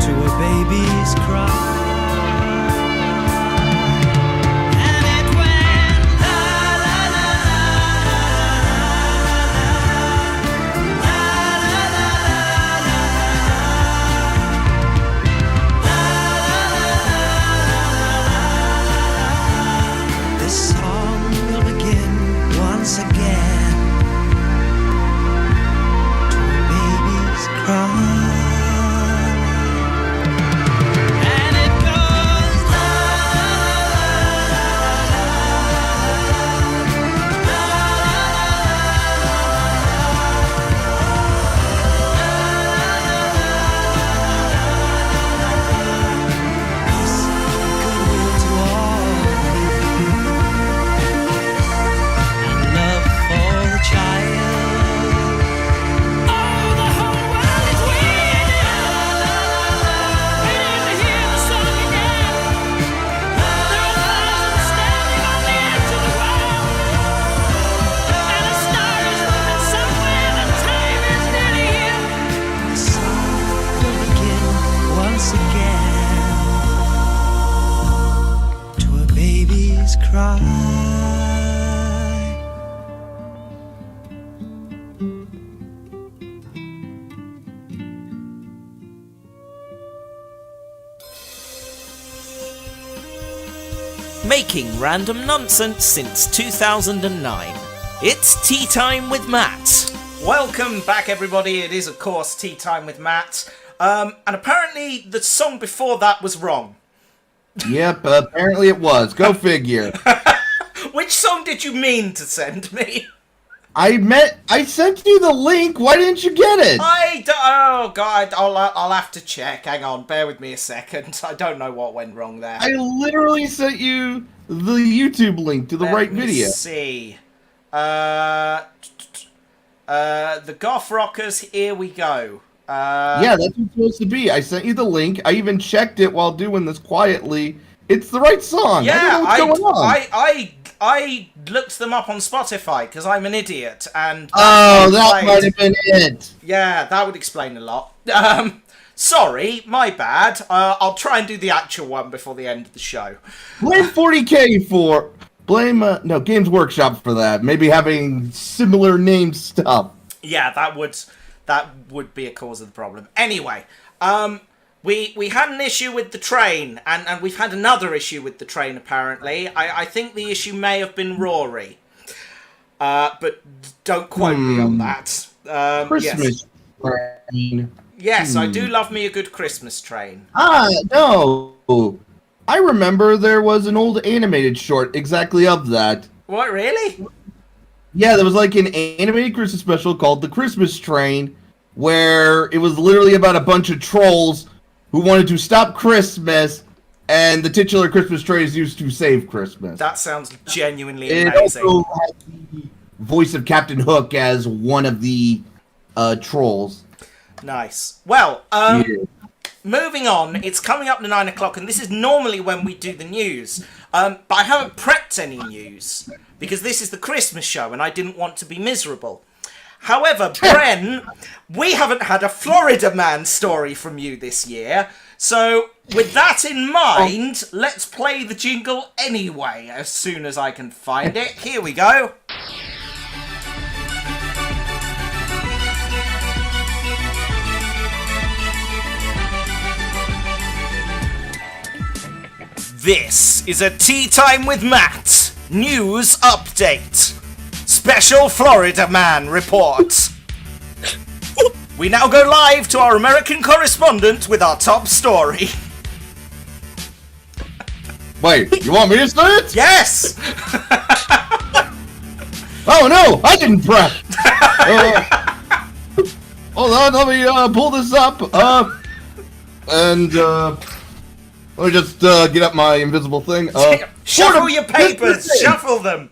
to a baby's cry." And it went la la la this song will begin once again to a baby's cry. And it just cry. Making random nonsense since 2009. It's Tea Time with Matt. Welcome back, everybody. It is, of course, Tea Time with Matt. And apparently the song before that was wrong. Yep, apparently it was. Go figure. Which song did you mean to send me? I sent you the link. Why didn't you get it? Oh, God, I'll have to check. Hang on, bear with me a second. I don't know what went wrong there. I literally sent you the YouTube link to the right video. Let's see. The Goth Rockers, Here We Go. Yeah, that's what it's supposed to be. I sent you the link. I even checked it while doing this quietly. It's the right song. Yeah, I don't know what's going on. I looked them up on Spotify because I'm an idiot, and that might have been it. Yeah, that would explain a lot. Sorry, my bad. I'll try and do the actual one before the end of the show. Blame 40K for Games Workshop for that. Maybe having similar named stuff. Yeah, that would be a cause of the problem. Anyway, we had an issue with the train, and we've had another issue with the train, apparently. I think the issue may have been Rory. But don't quote me on that. Christmas train. Yes, I do love me a good Christmas train. No. I remember there was an old animated short exactly of that. What, really? Yeah, there was like an animated Christmas special called The Christmas Train, where it was literally about a bunch of trolls who wanted to stop Christmas, and the titular Christmas train is used to save Christmas. That sounds genuinely it amazing. It also had the voice of Captain Hook as one of the trolls. Nice. Well, moving on, it's coming up to 9 o'clock, and this is normally when we do the news. But I haven't prepped any news, because this is the Christmas show, and I didn't want to be miserable. However, Bren, we haven't had a Florida Man story from you this year, so with that in mind, let's play the jingle anyway, as soon as I can find it. Here we go. This is a Tea Time with Matt news update. Special Florida Man report. We now go live to our American correspondent with our top story. Wait, you want me to say it? Yes! Oh no, I didn't prep. Hold on, let me pull this up. Let me just get up my invisible thing. Shuffle your papers, shuffle them.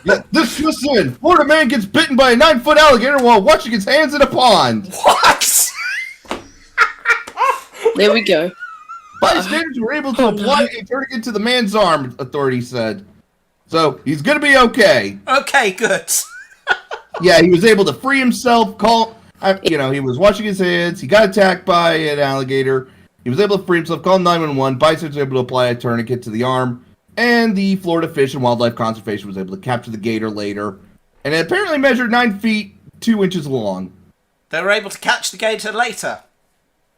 Yeah, this listen. Florida man gets bitten by a 9-foot alligator while washing his hands in a pond. What? There we go. Bystanders were able to apply a tourniquet to the man's arm, authorities said. So, he's gonna be okay. Okay, good. Yeah, he was able to free himself, he was washing his hands, he got attacked by an alligator, he was able to free himself, call 911, bystanders were able to apply a tourniquet to the arm, and the Florida Fish and Wildlife Conservation was able to capture the gator later, and it apparently measured 9 feet, 2 inches long. They were able to catch the gator later?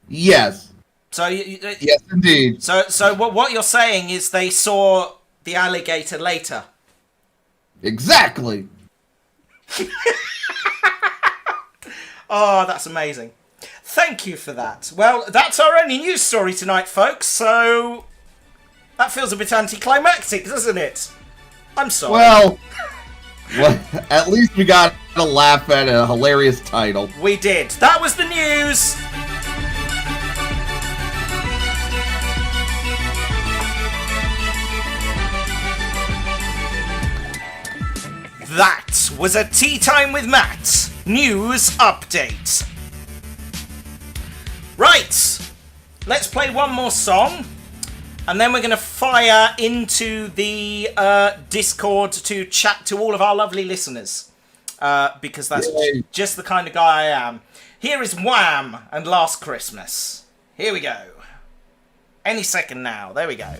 Yes. So yes, indeed. So what you're saying is they saw the alligator later? Exactly. Oh, that's amazing. Thank you for that. Well, that's our only news story tonight, folks, so that feels a bit anticlimactic, doesn't it? I'm sorry. Well, at least we got to laugh at a hilarious title. We did. That was the news! That was a Tea Time with Matt news update. Right, let's play one more song, and then we're going to fire into the Discord to chat to all of our lovely listeners, because that's just the kind of guy I am. Here is Wham! And Last Christmas. Here we go. Any second now. There we go.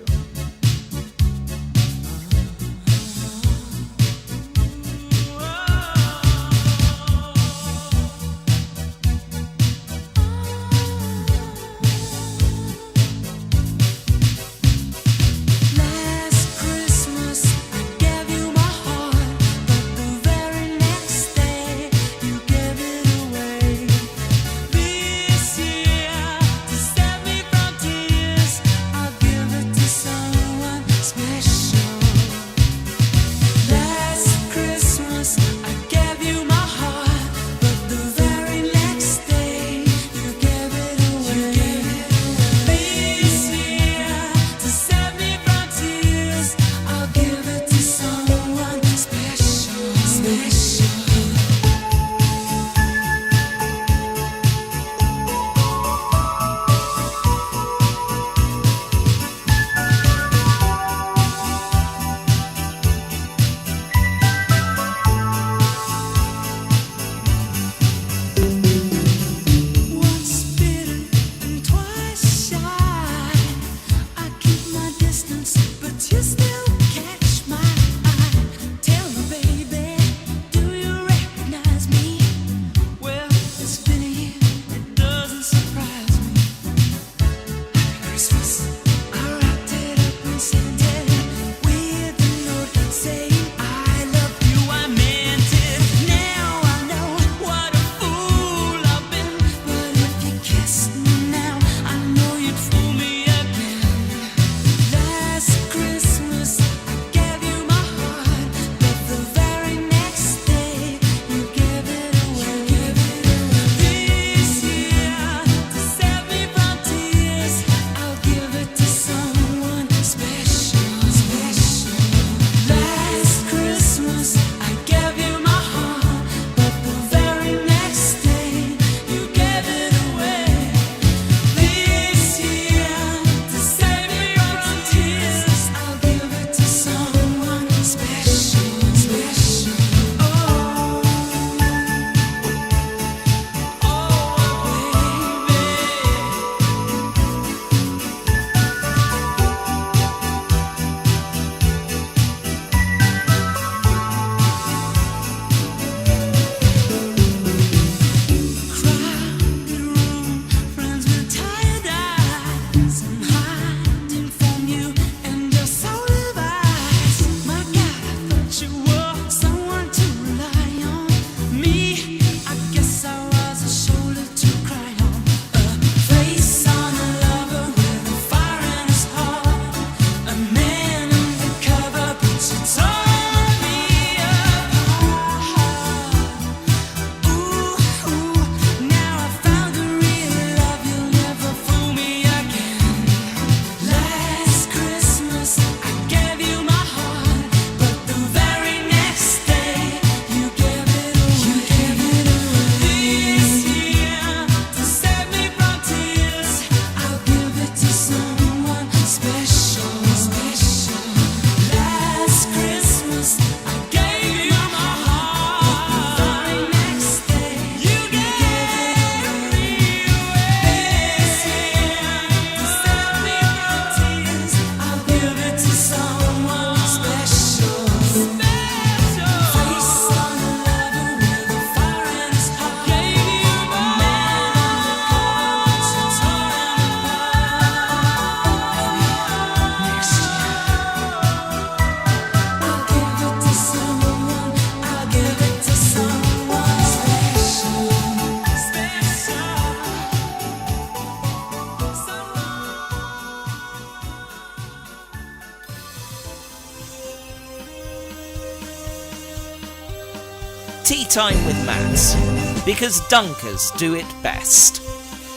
Tea Time with Matt, because dunkers do it best.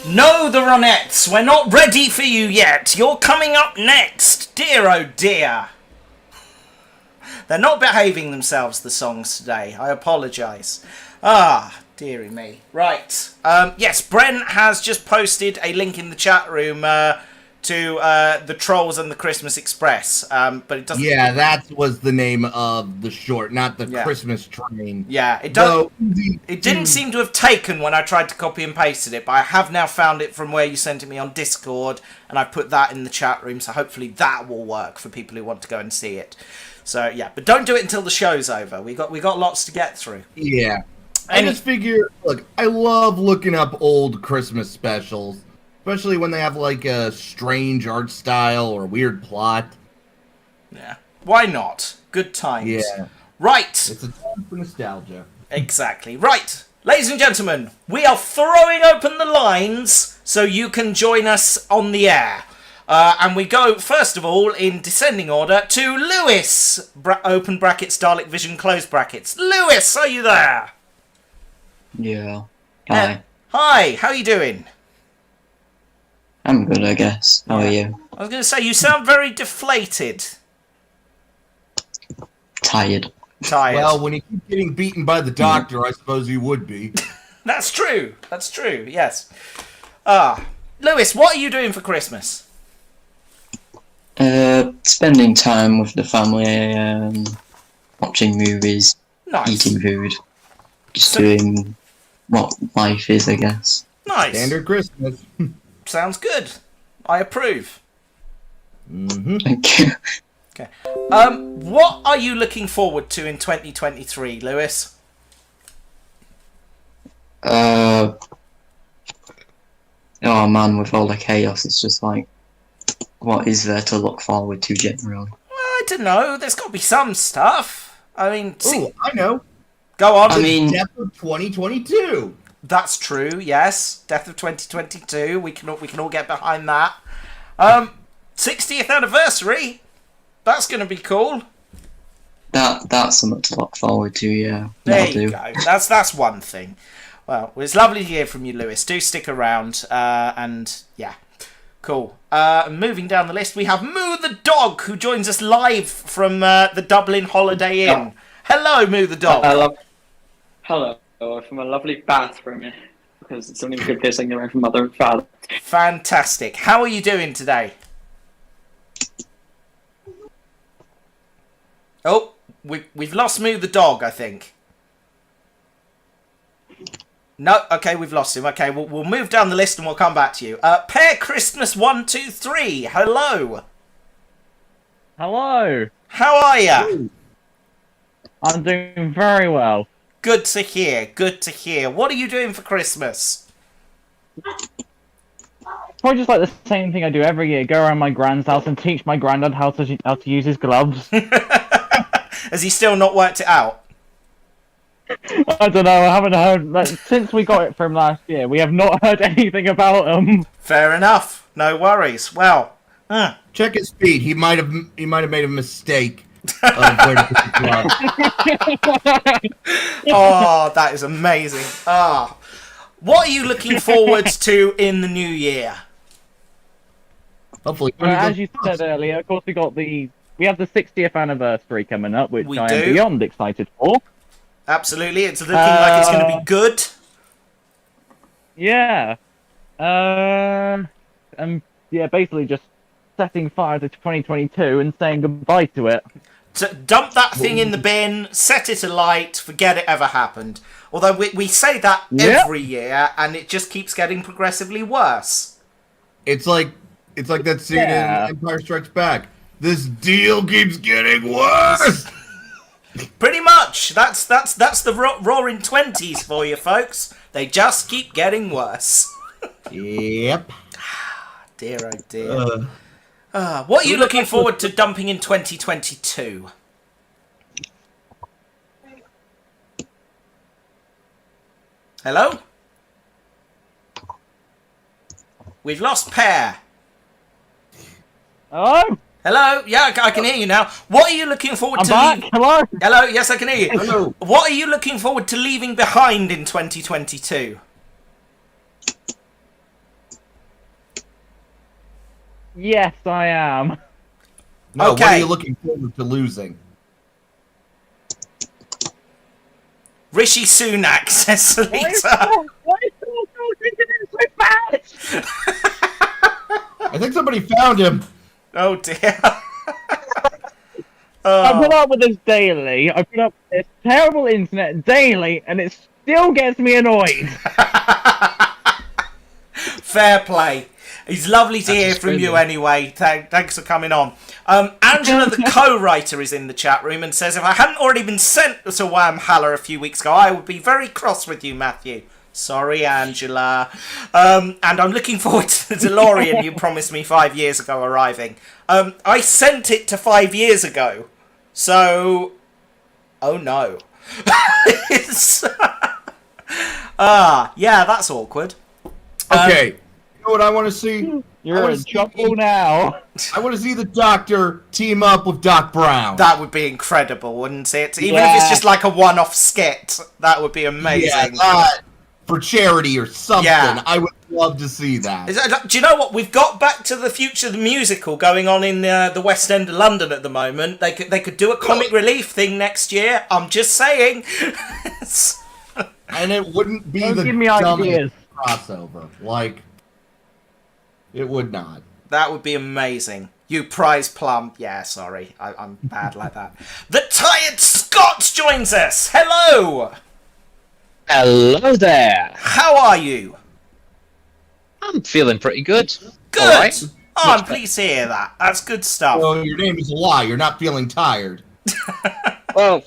No, the Ronettes, we're not ready for you yet. You're coming up next. Dear, oh dear. They're not behaving themselves, the songs today. I apologise. Ah, dearie me. Right. Yes, Bren has just posted a link in the chat room to the Trolls and the Christmas Express. But it doesn't... Yeah, that was the name of the short, not the Yeah. Christmas train. Yeah, it does. It didn't seem to have taken when I tried to copy and pasted it, but I have now found it from where you sent it me on Discord, and I put that in the chat room, so hopefully that will work for people who want to go and see it. So yeah, but don't do it until the show's over. We got lots to get through. Yeah. I just figure, look, I love looking up old Christmas specials, especially when they have like a strange art style or a weird plot. Yeah. Why not? Good times. Yeah. Right. It's a time for nostalgia. Exactly. Right. Ladies and gentlemen, we are throwing open the lines so you can join us on the air. And we go, first of all, in descending order, to Lewis. Open brackets, Dalek Vision, close brackets. Lewis, are you there? Yeah. Hi. Hi, how are you doing? I'm good, I guess. How are you? I was going to say, you sound very deflated. Tired. Tired. Well, when you keep getting beaten by the doctor, I suppose you would be. That's true. That's true, yes. Lewis, what are you doing for Christmas? Spending time with the family, watching movies, Nice. eating food, just doing what life is, I guess. Nice. Standard Christmas. Sounds good. I approve. Mm-hmm. Thank you. Okay. What are you looking forward to in 2023, Lewis? Oh man, with all the chaos, it's just like, what is there to look forward to generally? I don't know. There's got to be some stuff. I mean, Oh, I know. go on. I mean, Death of 2022. That's true. Yes, Death of 2022. We can all get behind that. 60th anniversary. That's going to be cool. that's something to look forward to. Yeah, There that'll you do. go. That's one thing. Well, it's lovely to hear from you, Lewis. Do stick around. And yeah, cool. Moving down the list, we have Moo the dog, who joins us live from the Dublin Holiday Inn. Hello, Moo the dog. Hello, from a lovely bathroom, because it's only good pissing around from mother and father. Fantastic. How are you doing today? Oh, we've lost Moo the dog, I think. No, okay, we've lost him. Okay, we'll move down the list and we'll come back to you. Pear Christmas 123. Hello. Hello. How are you? I'm doing very well. Good to hear. Good to hear. What are you doing for Christmas? Probably just like the same thing I do every year. Go around my grand's house and teach my granddad how to use his gloves. Has he still not worked it out? I don't know. I haven't heard since we got it from last year. We have not heard anything about him. Fair enough. No worries. Well, Check his feet. He might have made a mistake. Of where to put the glove. oh, that is amazing. What are you looking forward to in the new year? Hopefully, As you said earlier, of course we have the 60th anniversary coming up, which I am do. beyond excited for. Absolutely, it's looking like it's going to be good. Yeah. Yeah, basically just setting fire to 2022 and saying goodbye to it. So dump that thing in the bin, set it alight, forget it ever happened. Although we say that every year, and it just keeps getting progressively worse. It's like that scene in Empire Strikes Back. This deal keeps getting worse. Pretty much. That's the roaring 20s for you, folks. They just keep getting worse. Yep. Dear, oh dear. What are you looking forward to dumping in 2022? Hello? We've lost Pear. Hello? Hello? Yeah, I can hear you now. What are you looking forward I'm to back. Hello? Hello? Yes, I can hear you. Hello. What are you looking forward to leaving behind in 2022? Yes, I am. No, what Okay. are you looking forward to losing? Rishi Sunak, says Salita. Why is someone drinking it so fast? I think somebody found him. Oh dear. I put up with this daily. I put up with this terrible internet daily, and it still gets me annoyed. Fair play. It's lovely to hear from you anyway. Thanks for coming on. Angela, the co-writer, is in the chat room and says, if I hadn't already been sent to Whamhalla a few weeks ago, I would be very cross with you, Matthew. Sorry, Angela. And I'm looking forward to the DeLorean you promised me 5 years ago arriving. I sent it to 5 years ago. So... Oh no. Yeah, that's awkward. Okay. You know what I want to see? You're in trouble now. I want to see the Doctor team up with Doc Brown. That would be incredible, wouldn't it? Even if it's just like a one-off skit, that would be amazing. Yeah, for charity or something. Yeah. I would love to see that. Do you know what? We've got Back to the Future, the musical, going on in the West End of London at the moment. They could do a comic relief thing next year. I'm just saying. And it wouldn't be Don't the give me dumbest ideas. crossover. Like, it would not. That would be amazing. You prize plum. Yeah, sorry. I'm bad like that. The Tired Scot joins us. Hello. Hello there. How are you? I'm feeling pretty good. Good. All right. Oh, I'm pleased to hear that. That's good stuff. Well, your name is a lie. You're not feeling tired. Well,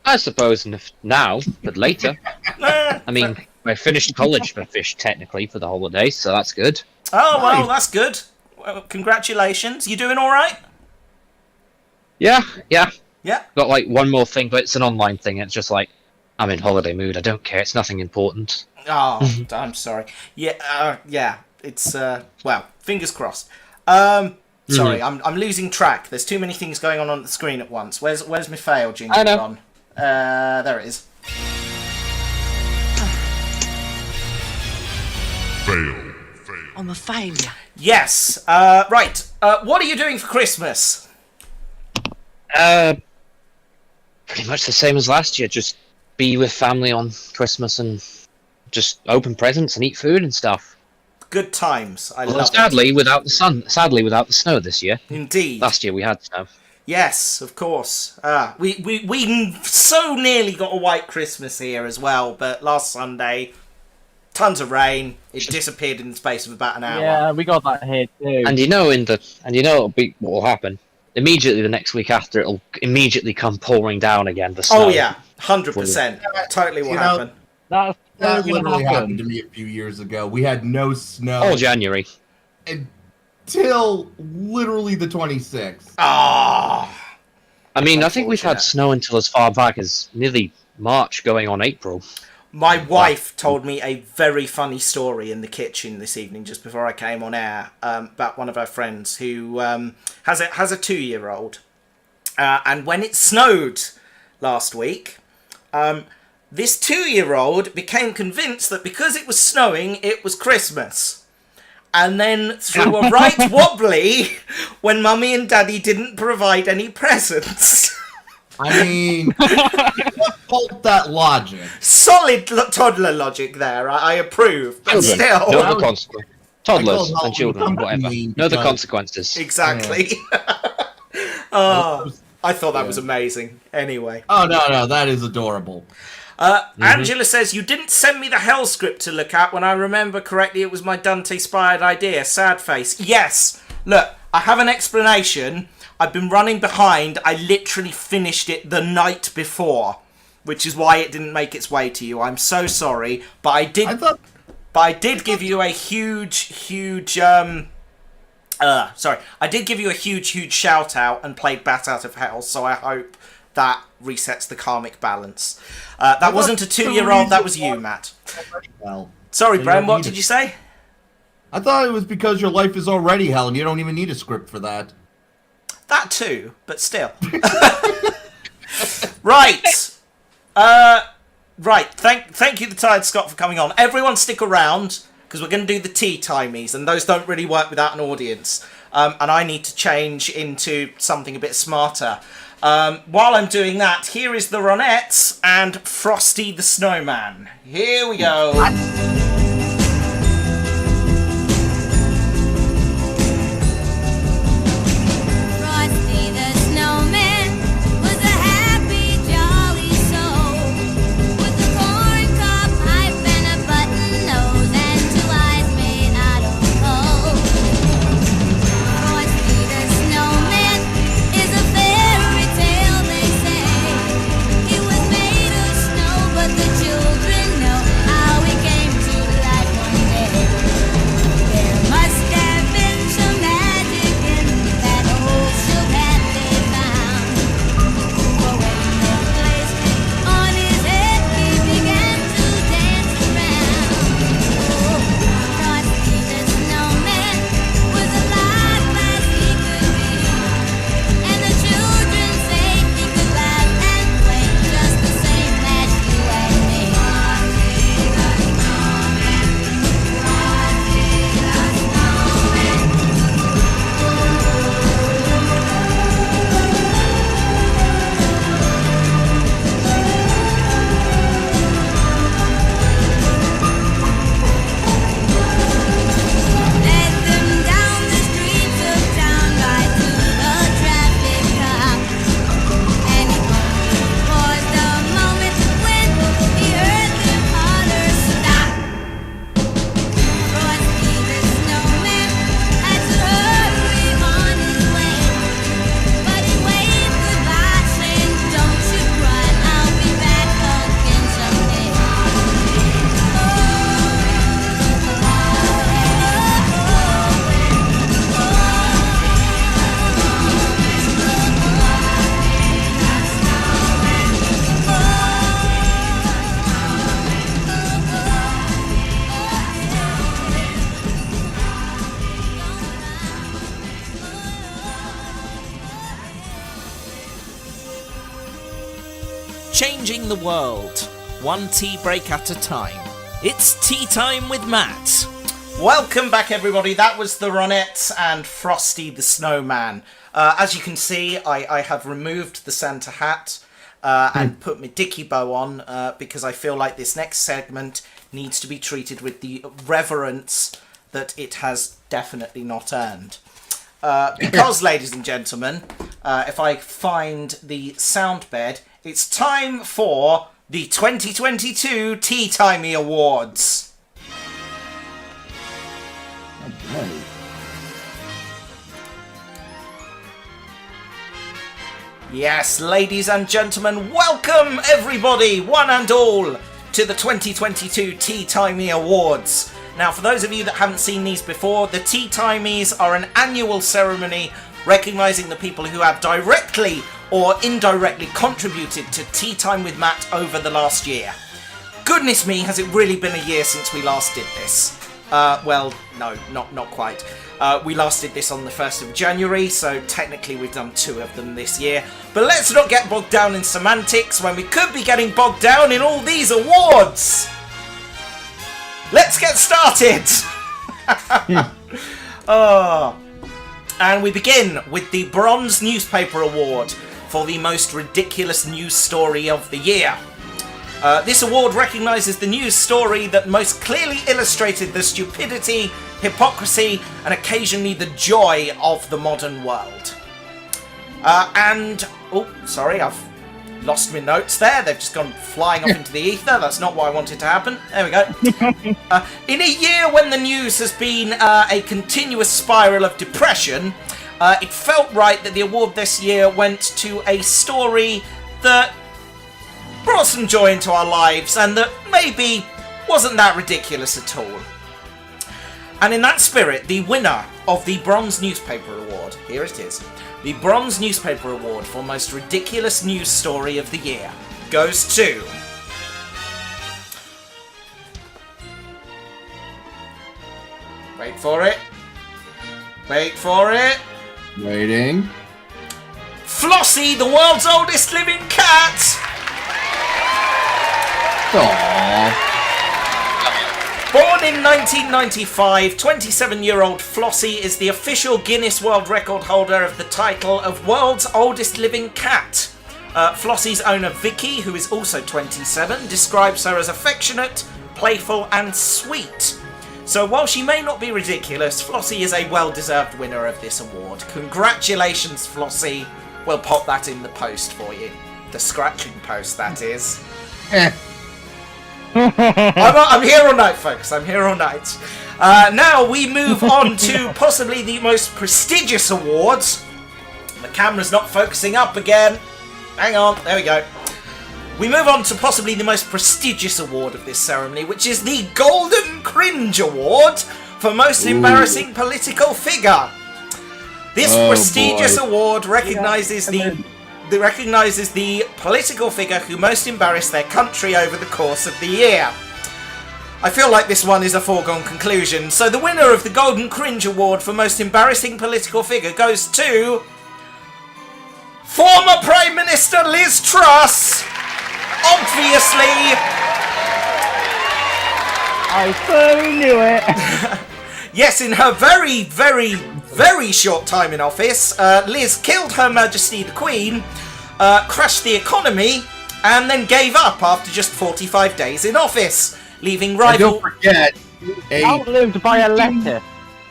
I suppose now, but later. I mean, I finished college for fish technically for the holidays, so that's good. Oh, well, that's good. Well, congratulations. You doing all right? Yeah. Yeah. Got like one more thing, but it's an online thing. It's just like, I'm in holiday mood. I don't care. It's nothing important. Oh, I'm sorry. Yeah, it's well, fingers crossed. Sorry, I'm losing track. There's too many things going on the screen at once. Where's my fail jingle I know. gone? There it is. Fail. I'm a failure. Yes. Right. What are you doing for Christmas? Pretty much the same as last year. Just be with family on Christmas and just open presents and eat food and stuff. Good times. I Although love sadly, without the sun. Sadly, without the snow this year. Indeed. Last year we had snow. Yes, of course. We so nearly got a white Christmas here as well, but last Sunday, tons of rain. It disappeared in the space of about an hour. Yeah, we got that here too. And what will happen. Immediately the next week after, it'll immediately come pouring down again. The snow. Oh yeah, 100%. Totally what happened. That literally happened to me a few years ago. We had no snow All January. until literally the 26th. Ah. I mean, I think we've had snow until as far back as nearly March, going on April. My wife told me a very funny story in the kitchen this evening, just before I came on air, about one of her friends who has a 2-year-old, and when it snowed last week, this 2-year-old became convinced that because it was snowing, it was Christmas, and then threw a right wobbly when Mummy and Daddy didn't provide any presents. I mean, fault that logic. Solid toddler logic there. I approve, but Children, still. know the consequences. Toddlers I call and children, Halloween whatever. company Know the because- consequences. Exactly. Oh, I thought that was amazing. Anyway. Oh, no, that is adorable. Angela says, you didn't send me the Hell script to look at. When I remember correctly, it was my Dante-inspired idea. Sad face. Yes. Look, I have an explanation. I've been running behind. I literally finished it the night before, which is why it didn't make its way to you. I'm so sorry, but I did give you a huge shout out and played Bat Out of Hell, so I hope that resets the karmic balance. That wasn't a 2-year-old, that was you, Matt. Well, Sorry, you Bram, don't what need did it. you say? I thought it was because your life is already hell and you don't even need a script for that. That too, but still. Right. Right. Thank you, the Tired Scott, for coming on. Everyone stick around, because we're going to do the tea timies, and those don't really work without an audience. And I need to change into something a bit smarter. While I'm doing that, here is the Ronettes and Frosty the Snowman. Here we go. Frosty the snowman was a happy, jolly soul, with a corn cob pipe and a button nose and 2 eyes made out of coal. Frosty the snowman is a fairy tale, they say. He was made of snow, but the children know how he came to changing the world, one tea break at a time. It's Tea Time with Matt. Welcome back, everybody. That was the Ronettes and Frosty the Snowman. As you can see, I have removed the Santa hat and put my dicky bow on because I feel like this next segment needs to be treated with the reverence that it has definitely not earned. Because, ladies and gentlemen, if I find the sound bed, it's time for the 2022 Teatime Awards. Okay. Yes, ladies and gentlemen, welcome everybody, one and all, to the 2022 Teatime Awards. Now, for those of you that haven't seen these before, the Teatimies are an annual ceremony recognising the people who have directly or indirectly contributed to Tea Time with Matt over the last year. Goodness me, has it really been a year since we last did this? Well, no, not quite. We last did this on the 1st of January, so technically we've done 2 of them this year. But let's not get bogged down in semantics when we could be getting bogged down in all these awards! Let's get started! And we begin with the Bronze Newspaper Award for the most ridiculous news story of the year. This award recognises the news story that most clearly illustrated the stupidity, hypocrisy, and occasionally the joy of the modern world. Oh, sorry, I've lost my notes there. They've just gone flying off into the ether. That's not what I wanted to happen. There we go. In a year when the news has been a continuous spiral of depression, it felt right that the award this year went to a story that brought some joy into our lives and that maybe wasn't that ridiculous at all. And in that spirit, the winner of the Bronze Newspaper Award, here it is, the Bronze Newspaper Award for most ridiculous news story of the year goes to... Wait for it. Wait for it. Waiting. Flossie, the world's oldest living cat! Aww. Born in 1995, 27-year-old Flossie is the official Guinness World Record holder of the title of World's Oldest Living Cat. Flossie's owner Vicky, who is also 27, describes her as affectionate, playful and sweet. So while she may not be ridiculous, Flossie is a well-deserved winner of this award. Congratulations, Flossie. We'll pop that in the post for you. The scratching post, that is. I'm here all night, folks. I'm here all night. Now we move on to possibly the most prestigious awards. The camera's not focusing up again. Hang on. There we go. We move on to possibly the most prestigious award of this ceremony, which is the Golden Cringe Award for most embarrassing political figure. This prestigious award recognises the political figure who most embarrassed their country over the course of the year. I feel like this one is a foregone conclusion, so the winner of the Golden Cringe Award for most embarrassing political figure goes to... former Prime Minister Liz Truss! Obviously! I so knew it! Yes, in her very, very, very short time in office, Liz killed Her Majesty the Queen, crashed the economy, and then gave up after just 45 days in office, leaving rival... Don't forget... Outlived by a lettuce.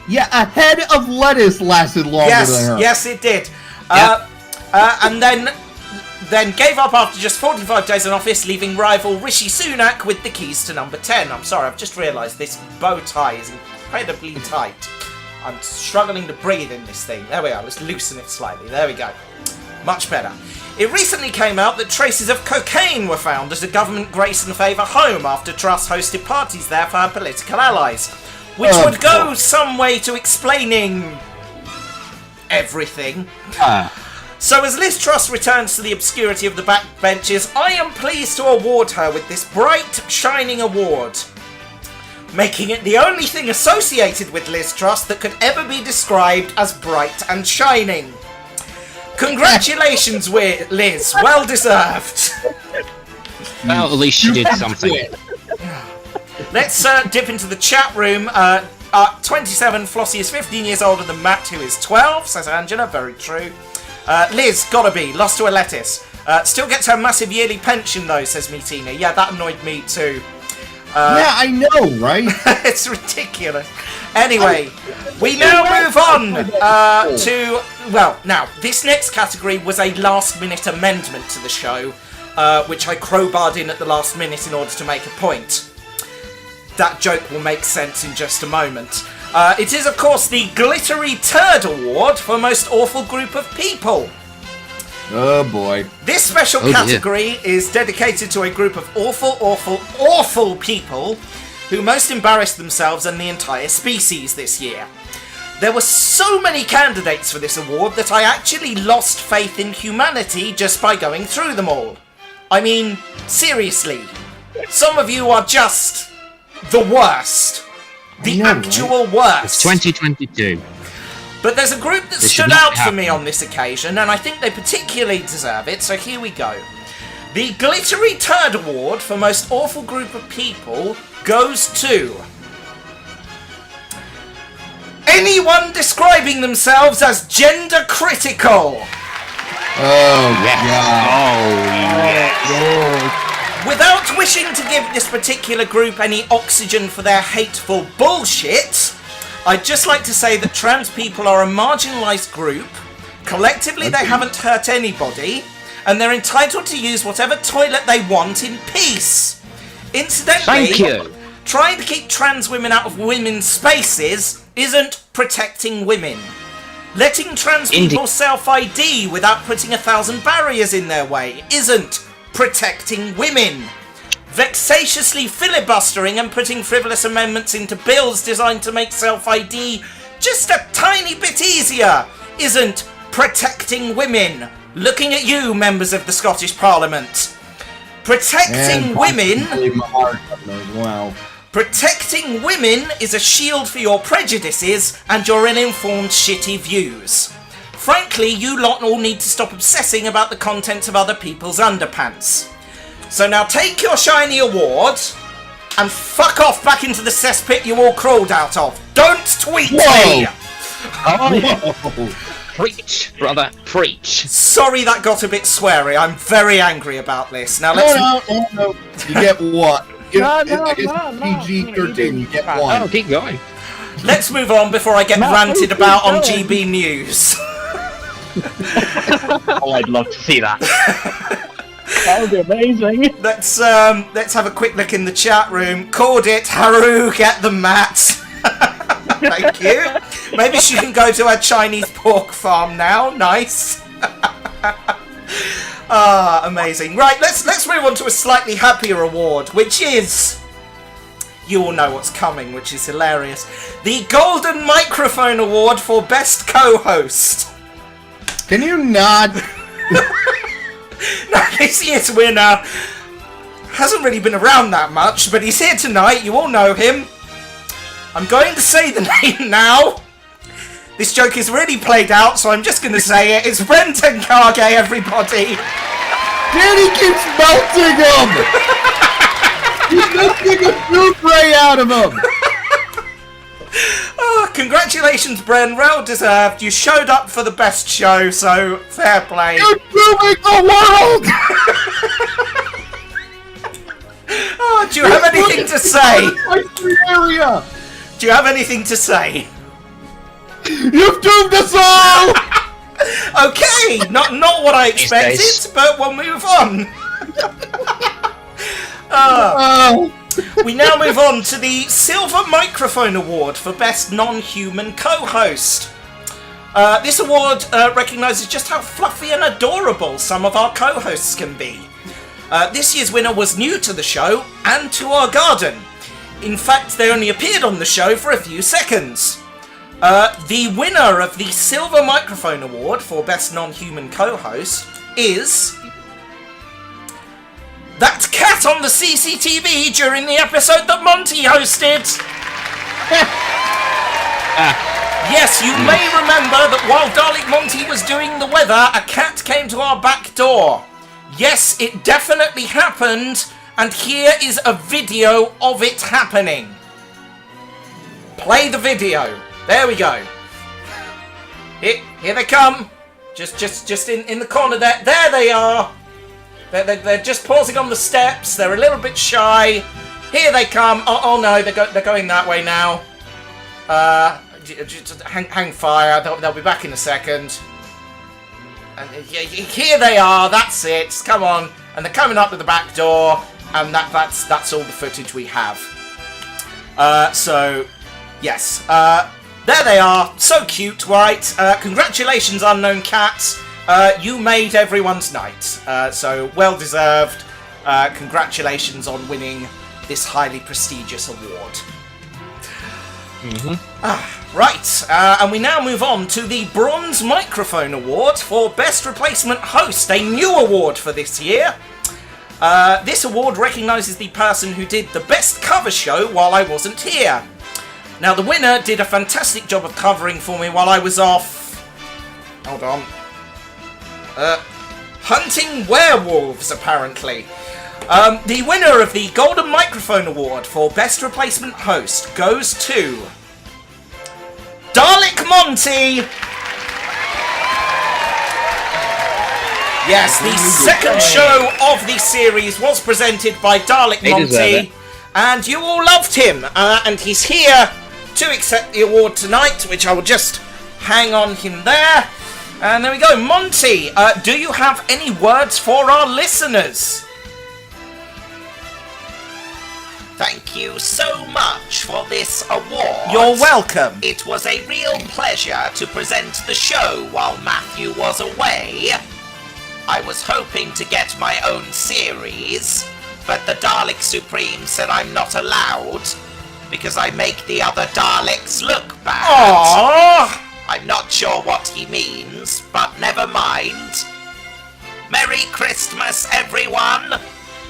Yeah, a head of lettuce lasted longer than her. Yes, it did. Yep. And then gave up after just 45 days in office, leaving rival Rishi Sunak with the keys to number 10. I'm sorry, I've just realised this bow tie is incredibly tight. I'm struggling to breathe in this thing. There we are, let's loosen it slightly. There we go. Much better. It recently came out that traces of cocaine were found at a government grace and favour home after Truss hosted parties there for her political allies, which would go some way to explaining everything. So as Liz Truss returns to the obscurity of the backbenches, I am pleased to award her with this bright, shining award, making it the only thing associated with Liz Truss that could ever be described as bright and shining. Congratulations, Liz. Well deserved. Well, at least she did something. Let's dip into the chat room. 27, Flossie is 15 years older than Matt, who is 12, says Angela. Very true. Liz, gotta be, lost to a lettuce. Still gets her massive yearly pension, though, says Meetina. Yeah, that annoyed me, too. Yeah, I know, right? It's ridiculous. Anyway, we now move on to... Well, now, this next category was a last-minute amendment to the show, which I crowbarred in at the last minute in order to make a point. That joke will make sense in just a moment. It is, of course, the Glittery Turd Award for Most Awful Group of People. Oh, boy. This special category is dedicated to a group of awful, awful, awful people who most embarrassed themselves and the entire species this year. There were so many candidates for this award that I actually lost faith in humanity just by going through them all. I mean, seriously. Some of you are just the worst. The actual worst. It's 2022. But there's a group that stood out for me on this occasion, and I think they particularly deserve it, so here we go. The Glittery Turd Award for Most Awful Group of People goes to... anyone describing themselves as gender critical. Oh, yeah. Without wishing to give this particular group any oxygen for their hateful bullshit, I'd just like to say that trans people are a marginalised group. Collectively, they haven't hurt anybody, and they're entitled to use whatever toilet they want in peace. Incidentally, Thank you. Trying to keep trans women out of women's spaces isn't protecting women. Letting trans people self-ID without putting 1,000 barriers in their way isn't protecting women. Vexatiously filibustering and putting frivolous amendments into bills designed to make self-ID just a tiny bit easier isn't protecting women. Looking at you, members of the Scottish Parliament. Protecting women... Wow. Protecting women is a shield for your prejudices and your uninformed shitty views. Frankly, you lot all need to stop obsessing about the contents of other people's underpants. So now take your shiny award and fuck off back into the cesspit you all crawled out of. Don't tweet me! Preach, brother, preach. Sorry that got a bit sweary. I'm very angry about this. Now let's... No. You get what? It's PG-13, you get one. Oh, keep going. Let's move on before I get ranted about on GB News. Oh, I'd love to see that. That would be amazing. Let's have a quick look in the chat room. Called it. Haru, get the mat. Thank you. Maybe she can go to her Chinese pork farm now. Nice. Amazing. Right, let's move on to a slightly happier award, which is... you all know what's coming, which is hilarious. The Golden Microphone Award for Best Co-Host. Can you not? Now, this year's winner hasn't really been around that much, but he's here tonight. You all know him. I'm going to say the name now. This joke is really played out, so I'm just going to say it. It's Brenton Kage, everybody. Danny keeps melting him! He's making a soup ray out of him! Oh, congratulations, Bren. Well deserved. You showed up for the best show, so fair play. You're doing the world! Oh, do you have anything to say? Area. Do you have anything to say? You've doomed us all! Okay, not what I expected, but we'll move on. We now move on to the Silver Microphone Award for Best Non-Human Co-Host. This award recognises just how fluffy and adorable some of our co-hosts can be. This year's winner was new to the show and to our garden. In fact, they only appeared on the show for a few seconds. The winner of the Silver Microphone Award for Best Non-Human Co-Host is... that cat on the CCTV during the episode that Monty hosted! Yes, you may remember that while Dalek Monty was doing the weather, a cat came to our back door. Yes, it definitely happened, and here is a video of it happening. Play the video. There we go. Here they come. Just in the corner there. There they are. They're just pausing on the steps. They're a little bit shy. Here they come. Oh no, they're going that way now. Just hang fire. They'll be back in a second. And here they are. That's it. Come on. And they're coming up to the back door. And that's all the footage we have. So yes. There they are. So cute, right? Congratulations, Unknown Cats. You made everyone's night. So well deserved. Congratulations on winning this highly prestigious award. Right, and we now move on to the Bronze Microphone Award for Best Replacement Host, a new award for this year. This award recognises the person who did the best cover show while I wasn't here. Now, the winner did a fantastic job of covering for me while I was off... Hold on. Hunting werewolves, apparently. The winner of the Golden Microphone Award for Best Replacement Host goes to... Dalek Monty! Yes, the second show of the series was presented by Dalek Monty, and you all loved him, and he's here to accept the award tonight, which I will just hang on him there. And there we go. Monty, do you have any words for our listeners? Thank you so much for this award. You're welcome. It was a real pleasure to present the show while Matthew was away. I was hoping to get my own series, but the Dalek Supreme said I'm not allowed because I make the other Daleks look bad. Aww. I'm not sure what he means, but never mind. Merry Christmas, everyone!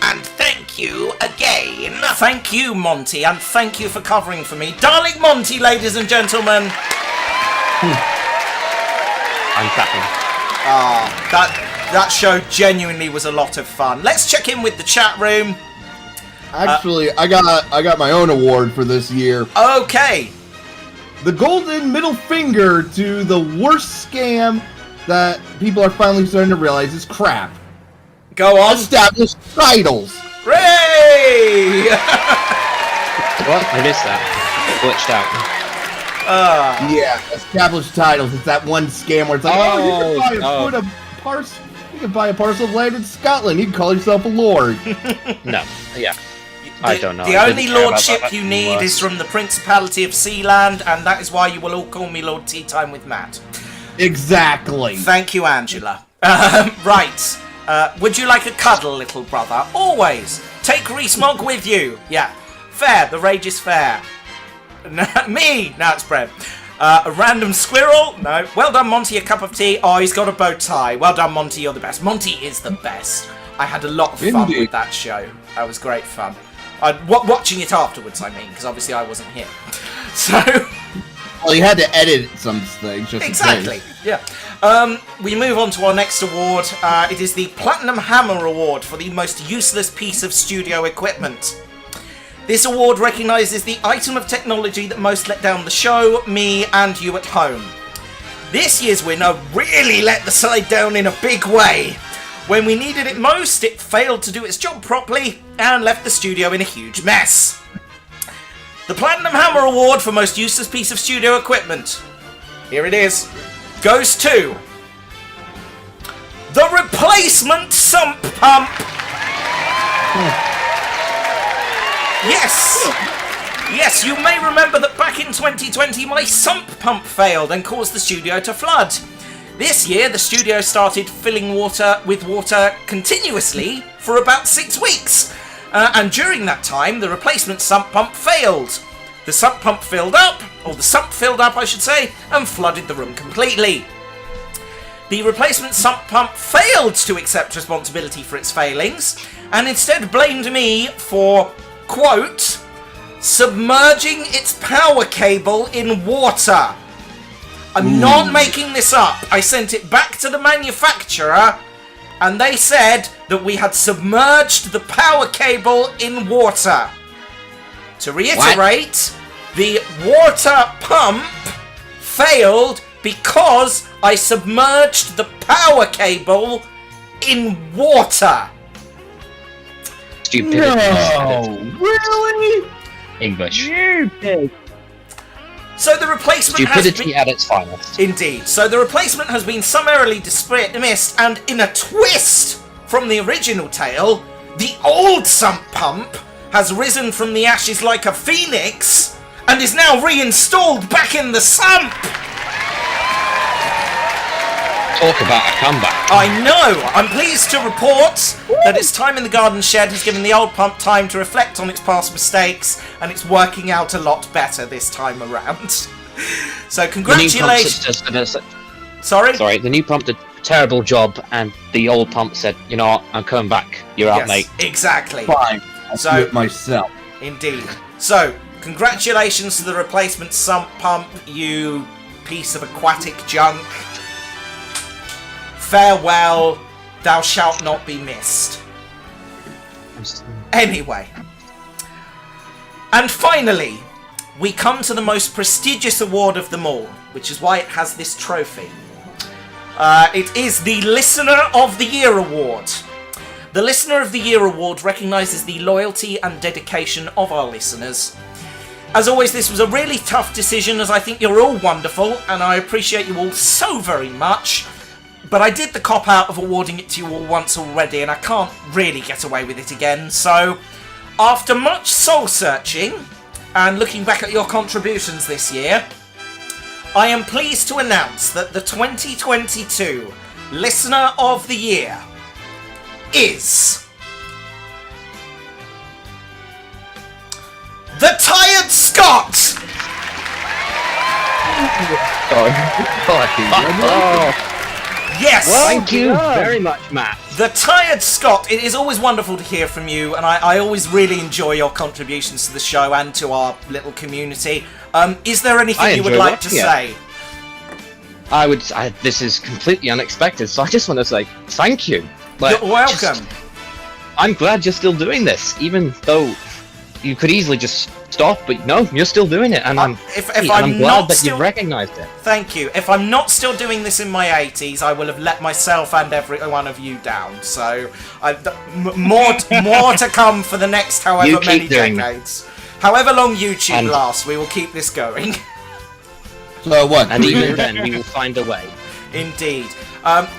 And thank you again. Thank you, Monty, and thank you for covering for me. Dalek Monty, ladies and gentlemen. I'm clapping. That show genuinely was a lot of fun. Let's check in with the chat room. Actually, I got my own award for this year. Okay. The golden middle finger to the worst scam that people are finally starting to realize is crap. Go on. Established titles. Hooray! What? I missed that. Glitched out. Yeah, established titles. It's that one scam where it's like, you can buy a parcel of land in Scotland. You can call yourself a lord. No. Yeah. I don't know. The only lordship you need is from the Principality of Sealand, and that is why you will all call me Lord Teatime with Matt. Exactly. Thank you, Angela. Right. Would you like a cuddle, little brother? Always. Take Rees-Mogg with you. Yeah. Fair. The rage is fair. Me. No, it's Brett. A random squirrel? No. Well done, Monty. A cup of tea? Oh, he's got a bow tie. Well done, Monty. You're the best. Monty is the best. I had a lot of fun with that show. That was great fun. Watching it afterwards, I mean, because obviously I wasn't here. So... Well, you had to edit some things. Just exactly. Yeah. We move on to our next award. It is the Platinum Hammer Award for the most useless piece of studio equipment. This award recognises the item of technology that most let down the show, me, and you at home. This year's winner really let the side down in a big way. When we needed it most, it failed to do its job properly and left the studio in a huge mess. The Platinum Hammer Award for most useless piece of studio equipment, here it is, goes to the replacement sump pump. Yes, you may remember that back in 2020 my sump pump failed and caused the studio to flood. This year the studio started filling water with water continuously for about 6 weeks. And during that time, the replacement sump pump failed. The sump pump filled up, I should say, and flooded the room completely. The replacement sump pump failed to accept responsibility for its failings, and instead blamed me for, quote, submerging its power cable in water. I'm not making this up. I sent it back to the manufacturer, and they said that we had submerged the power cable in water. To reiterate, the water pump failed because I submerged the power cable in water. Stupidity. No, really? English. Stupid. So the replacement Stupidity has at its finest. Indeed. So the replacement has been summarily dismissed, and in a twist from the original tale, the old sump pump has risen from the ashes like a phoenix and is now reinstalled back in the sump. Talk about a comeback. I know. I'm pleased to report that its time in the garden shed has given the old pump time to reflect on its past mistakes, and it's working out a lot better this time around. So congratulations. Sorry, the new pump did a terrible job, and the old pump said, "You know what? I'm coming back. You're out, mate." Exactly. Fine. I'll do it myself. Indeed. So congratulations to the replacement sump pump, you piece of aquatic junk. Farewell, thou shalt not be missed. Anyway. And finally, we come to the most prestigious award of them all, which is why it has this trophy. It is the Listener of the Year Award. The Listener of the Year Award recognises the loyalty and dedication of our listeners. As always, this was a really tough decision, as I think you're all wonderful, and I appreciate you all so very much. But I did the cop-out of awarding it to you all once already, and I can't really get away with it again. So, after much soul-searching, and looking back at your contributions this year, I am pleased to announce that the 2022 Listener of the Year is... The Tired Scot! Yes! Thank you very much, Matt. The Tired Scot, it is always wonderful to hear from you, and I always really enjoy your contributions to the show and to our little community. Is there anything you would like to say? This is completely unexpected, so I just want to say thank you. You're welcome. I'm glad you're still doing this, even though you could easily just stop, but no, you're still doing it, and I'm glad that you recognised it. Thank you. If I'm not still doing this in my 80s, I will have let myself and every one of you down. So, more to come for the next however many decades. However long YouTube lasts, we will keep this going. So what? And even then, we will find a way. Indeed.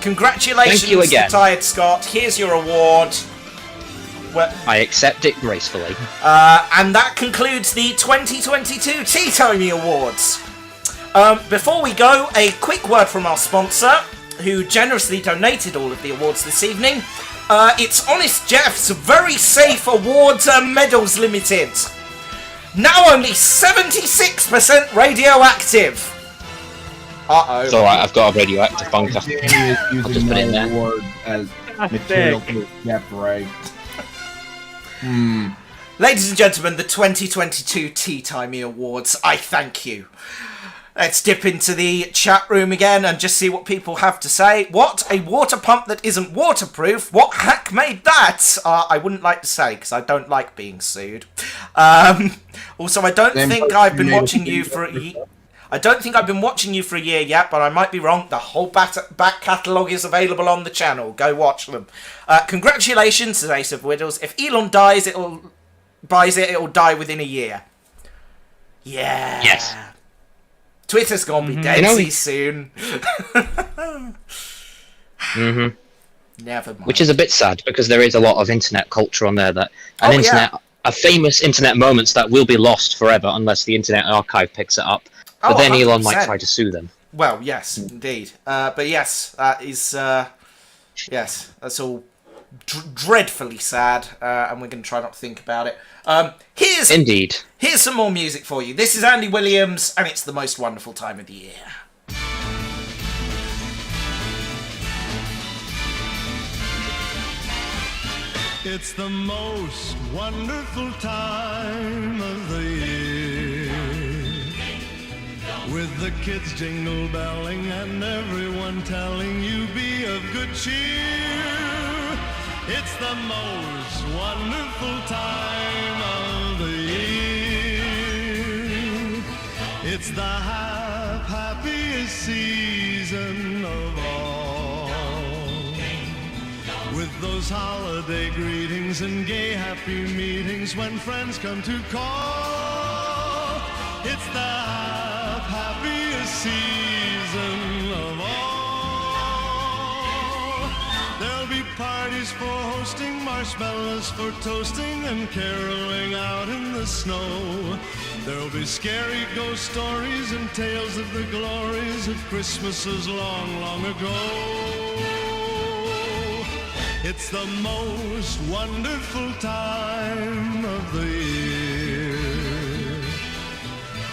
Congratulations, Thank you again. to Tired Scot. Here's your award. I accept it gracefully. And that concludes the 2022 Teatime Awards. Before we go, a quick word from our sponsor, who generously donated all of the awards this evening. It's Honest Jeff's Very Safe Awards and Medals Limited. Now only 76% radioactive. Uh-oh. It's alright, I've got a radioactive bunker. Danny is I'll just using put it in my there. award as material for his Jeff right. Ladies and gentlemen, the 2022 Teatime Awards, I thank you. Let's dip into the chat room again and just see what people have to say. What? A water pump that isn't waterproof? What hack made that? I wouldn't like to say, because I don't like being sued. Also, I don't think I've been watching you for I don't think I've been watching you for a year yet, but I might be wrong. The whole back catalogue is available on the channel. Go watch them. Congratulations to Ace of Widows. If Elon dies, it'll die within a year. Yeah. Yes. Twitter's gonna be dead soon. Never mind. Which is a bit sad, because there is a lot of internet culture on there that famous internet moments that will be lost forever unless the Internet Archive picks it up. But then 100%. Elon might try to sue them. Well, yes, indeed. But yes, that is... yes, that's all dreadfully sad, and we're going to try not to think about it. Here's some more music for you. This is Andy Williams, and it's the most wonderful time of the year. It's the most wonderful time of the year. with the kids jingle belling and everyone telling you be of good cheer. It's the most wonderful time of the year. It's the happiest season of all, with those holiday greetings and gay happy meetings when friends come to call. It's the happiest season of all. There'll be parties for hosting, marshmallows for toasting, and caroling out in the snow. There'll be scary ghost stories and tales of the glories of Christmases long, long ago. It's the most wonderful time of the year.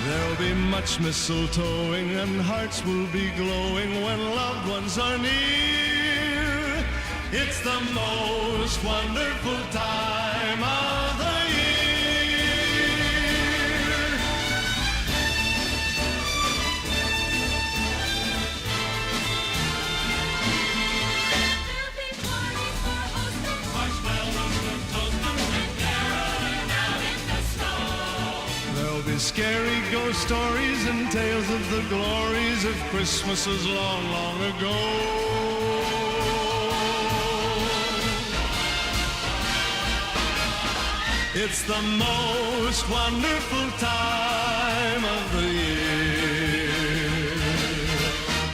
There'll be much mistletoeing and hearts will be glowing when loved ones are near. It's the most wonderful time of the year. There'll be scary ghost stories and tales of the glories of Christmases long, long ago. It's the most wonderful time of the year.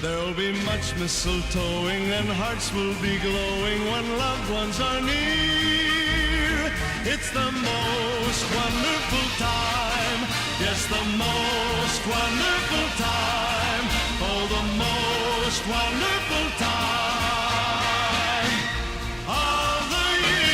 There'll be much mistletoeing and hearts will be glowing when loved ones are near. It's the most wonderful time, yes, the most wonderful time, oh, the most wonderful time of the year.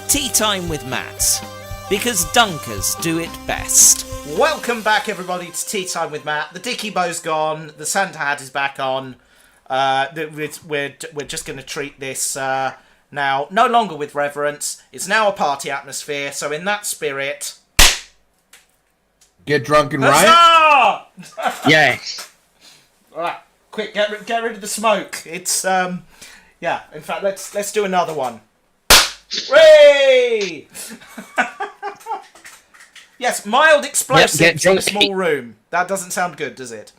Tea Time with Matt, because Dunkers do it best. Welcome back, everybody, to Tea Time with Matt. The Dicky Bow's gone. The Santa hat is back on. We're just going to treat this now no longer with reverence. It's now a party atmosphere. So in that spirit, get drunk and riot. Yes. All right, quick, get rid of the smoke. It's yeah. In fact, let's do another one. Hooray! Yes, mild explosives in a small room. That doesn't sound good, does it?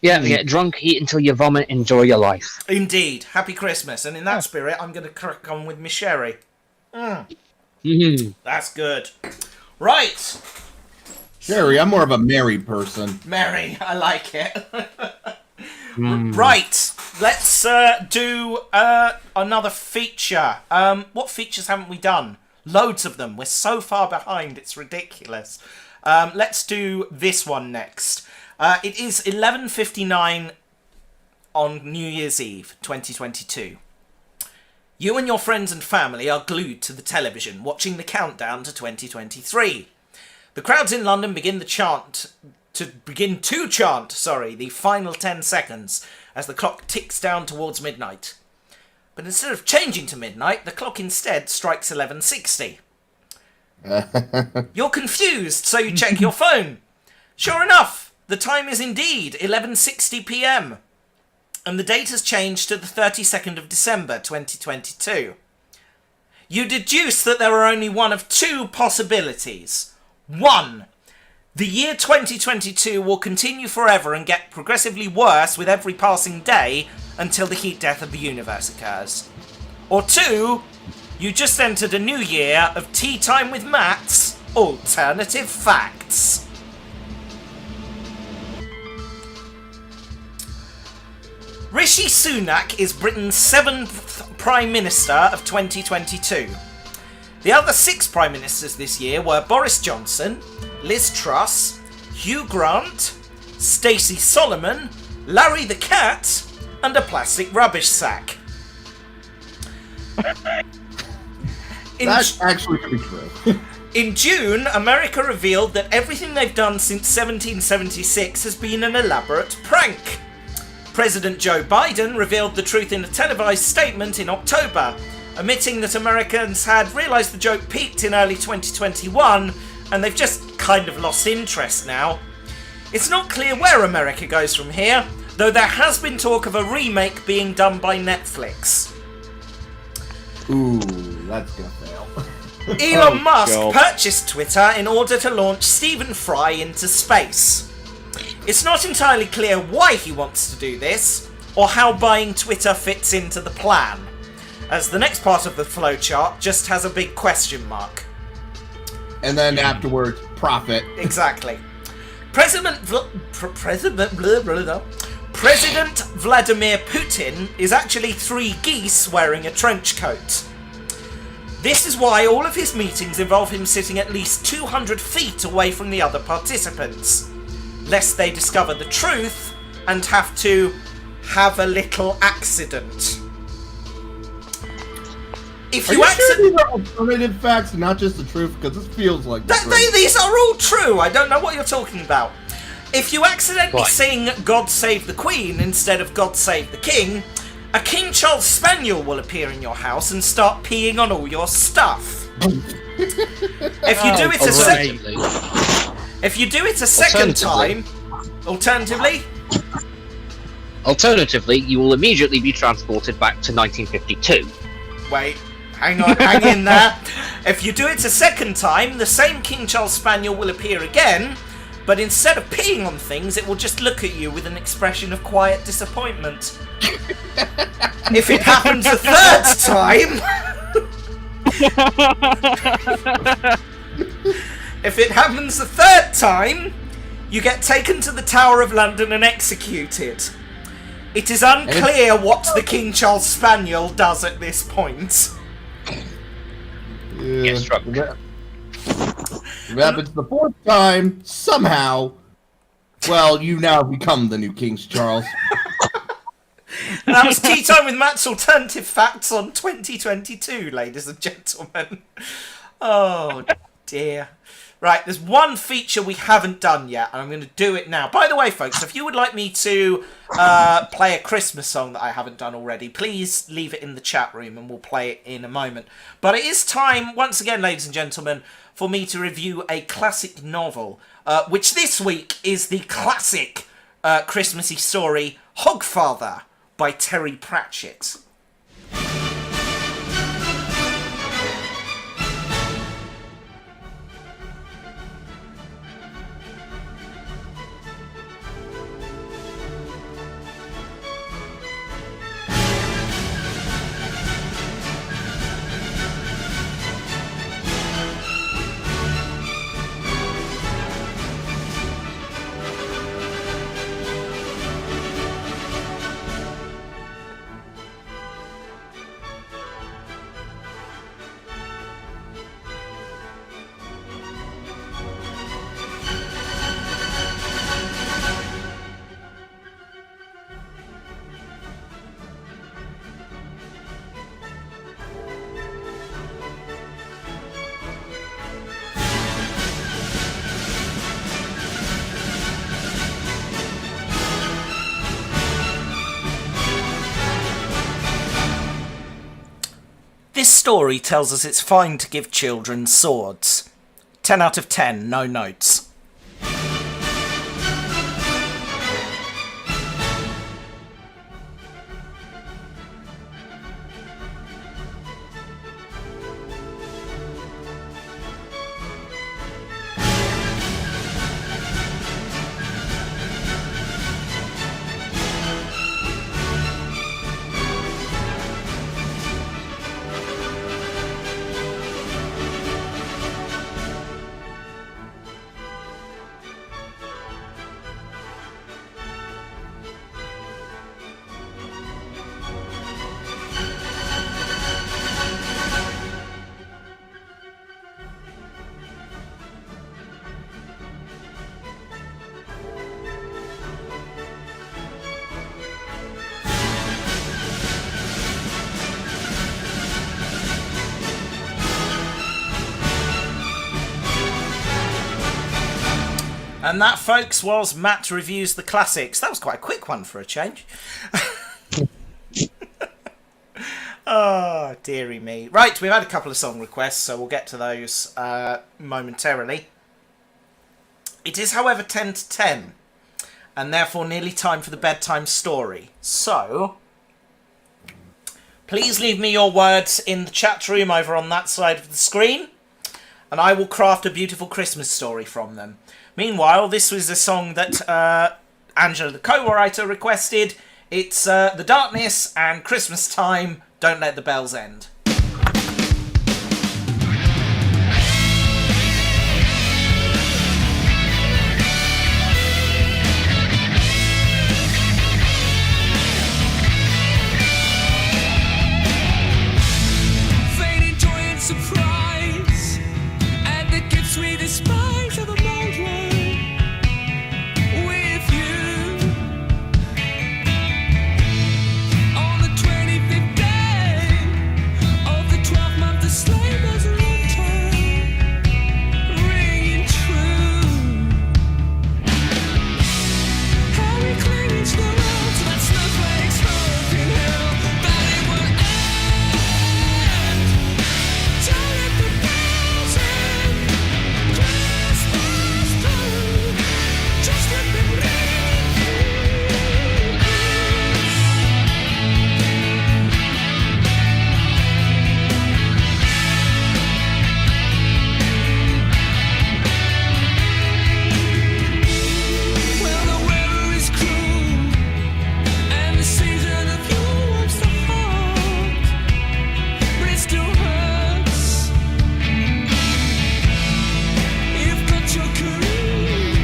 Yeah, get drunk, eat until you vomit, enjoy your life. Indeed. Happy Christmas. And in that spirit, I'm going to crack on with my sherry. That's good. Right. Sherry, I'm more of a merry person. Merry, I like it. Right. Let's do another feature. What features haven't we done? Loads of them. We're so far behind, it's ridiculous. Let's do this one next. It is 11:59 on New Year's Eve, 2022. You and your friends and family are glued to the television, watching the countdown to 2023. The crowds in London begin to chant the final 10 seconds as the clock ticks down towards midnight. But instead of changing to midnight, the clock instead strikes 11:60. You're confused, so you check your phone. Sure enough, the time is indeed 11:60 p.m. and the date has changed to the 32nd of December 2022. You deduce that there are only one of two possibilities. 1. The year 2022 will continue forever and get progressively worse with every passing day until the heat death of the universe occurs. Or 2, you just entered a new year of Tea Time with Matt's Alternative Facts. Rishi Sunak is Britain's 7th Prime Minister of 2022. The other 6 Prime Ministers this year were Boris Johnson, Liz Truss, Hugh Grant, Stacey Solomon, Larry the Cat, and a plastic rubbish sack. That's actually pretty true. In June, America revealed that everything they've done since 1776 has been an elaborate prank. President Joe Biden revealed the truth in a televised statement in October, admitting that Americans had realised the joke peaked in early 2021 and they've just kind of lost interest now. It's not clear where America goes from here, though there has been talk of a remake being done by Netflix. Ooh, that's gonna fail. Elon Musk purchased Twitter in order to launch Stephen Fry into space. It's not entirely clear why he wants to do this, or how buying Twitter fits into the plan, as the next part of the flowchart just has a big question mark. And then afterwards, profit. Exactly. President Vladimir Putin is actually 3 geese wearing a trench coat. This is why all of his meetings involve him sitting at least 200 feet away from the other participants, lest they discover the truth and have to have a little accident. If you sure these are alternative facts and not just the truth? Because this feels like these are all true. I don't know what you're talking about. If you accidentally sing God Save the Queen instead of God Save the King, a King Charles Spaniel will appear in your house and start peeing on all your stuff. If you do it a second time, Alternatively, you will immediately be transported back to 1952. Wait, hang in there. If you do it a second time, the same King Charles Spaniel will appear again, but instead of peeing on things, it will just look at you with an expression of quiet disappointment. If it happens a third time... If it happens a third time, you get taken to the Tower of London and executed. It is unclear what the King Charles Spaniel does at this point. Gets struck. If it happens the 4th time, somehow, well, you now become the new King Charles. And that was Teatime with Matt's Alternative Facts on 2022, ladies and gentlemen. Oh, dear. Right, there's one feature we haven't done yet, and I'm going to do it now. By the way, folks, if you would like me to play a Christmas song that I haven't done already, please leave it in the chat room, and we'll play it in a moment. But it is time, once again, ladies and gentlemen, for me to review a classic novel, which this week is the classic Christmassy story, Hogfather, by Terry Pratchett. This story tells us it's fine to give children swords. 10 out of 10, no notes. And that, folks, was Matt Reviews the Classics. That was quite a quick one for a change. Oh, dearie me. Right, we've had a couple of song requests, so we'll get to those momentarily. It is, however, 10 to 10, and therefore nearly time for the bedtime story. So, please leave me your words in the chat room over on that side of the screen, and I will craft a beautiful Christmas story from them. Meanwhile, this was a song that Angela, the co-writer, requested. It's The Darkness and Christmas Time, Don't Let the Bells End. Fading joy and surprise, and the gifts we despise are the mold with you. On the 25th day of the 12th month, the sleigh bells are on time, ringing true. How we cling each other out to that snowflake's hope in hell, that it will end. Don't let the bells end. Christmas time, just let them ring. Well, the weather is cruel, and the season of Yule warms the heart, but it still hurts. You've got your career,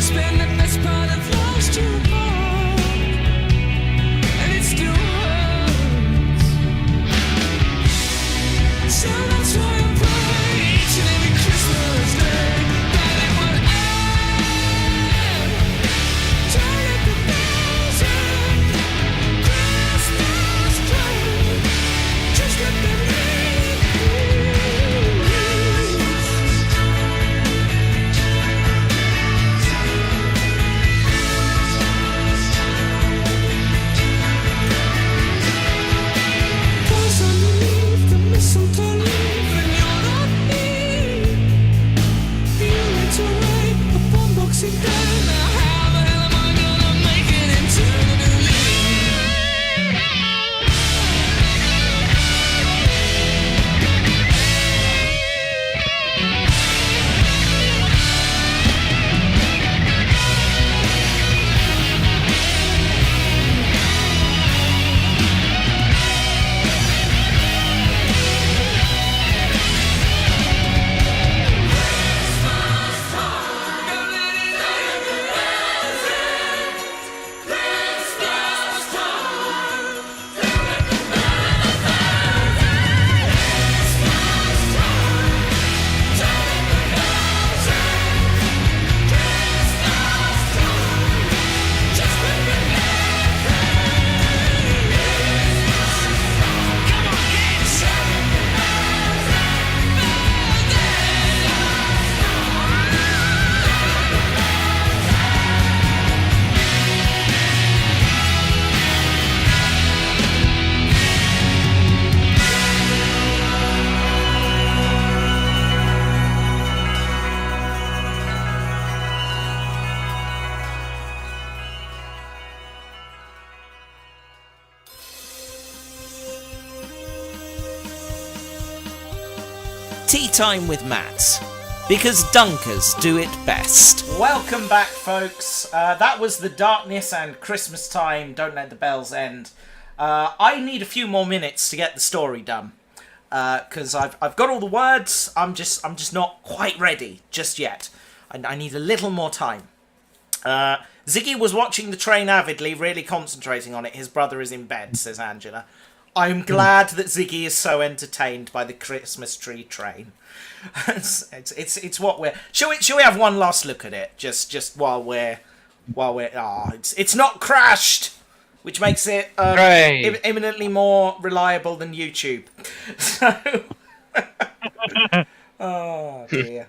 spend the best part of last year apart, and it still hurts. So that's why I pray each and every Christmas day that it would end. Don't let the bells end. Christmas time, just let them ring. Cause underneath the mistletoe leaf, and you're not here. You went away upon Boxing Day. Now how the hell am I gonna make it into the new year? Tea Time with Matt, because dunkers do it best. Welcome back, folks. That was The Darkness and Christmas Time, Don't Let the Bells End. I need a few more minutes to get the story done, because I've got all the words. I'm just not quite ready just yet. I need a little more time. Ziggy was watching the train avidly, really concentrating on it. His brother is in bed, says Angela. I'm glad that Ziggy is so entertained by the Christmas tree train. it's what we're. Shall we have one last look at it? Just while we're. It's not crashed, which makes it imminently more reliable than YouTube. So, oh dear.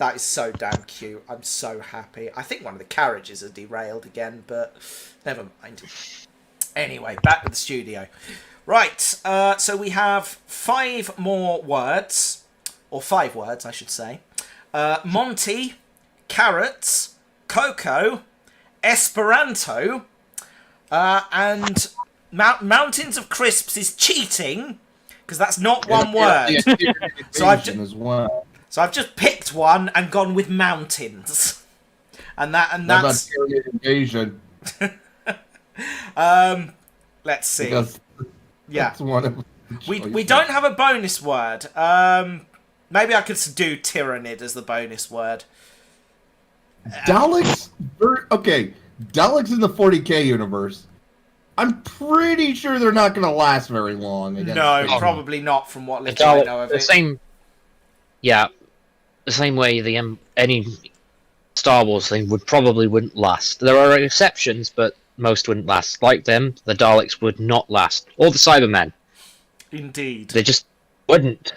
That is so damn cute. I'm so happy. I think one of the carriages are derailed again, but never mind. Anyway, back to the studio. Right, so we have 5 more words, or 5 words, I should say. Monty, carrots, cocoa, Esperanto, and Mountains of Crisps is cheating, because that's not one word. So I've just picked one and gone with mountains, and that's invasion. Let's see. Because yeah, one of we don't have a bonus word. Maybe I could do tyrannid as the bonus word. Daleks. Okay, Daleks in the 40k universe. I'm pretty sure they're not going to last very long. No, probably not. From what little I know of it. The same way any Star Wars thing wouldn't last. There are exceptions, but most wouldn't last. Like them, the Daleks would not last, or the Cybermen. Indeed, they just wouldn't.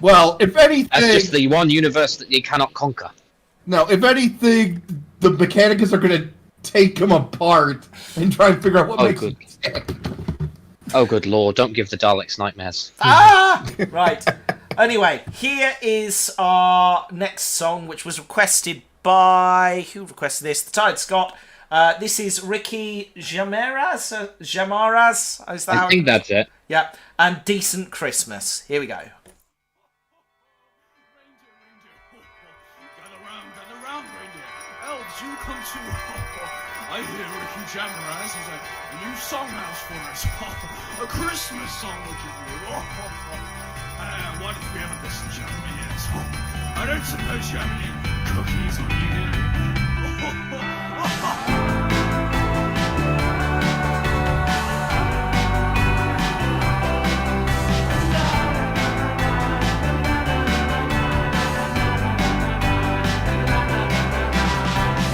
Well, if anything, that's just the one universe that you cannot conquer. No, if anything, the Mechanicus are going to take them apart and try and figure out what makes them tick. Oh, good lord! Don't give the Daleks nightmares. Right. Anyway, here is our next song, which was requested by... Who requested this? The Tired Scott. This is Ricky Jamaras. Is that I think that's it. Yeah. And Decent Christmas. Here we go. Gather round, reindeer. Elves, you come too. I hear Ricky Jamaras has a new song house for us. A Christmas song, would you believe? Why don't we have a listen, shall we? Yes. I don't suppose you have any cookies on you here.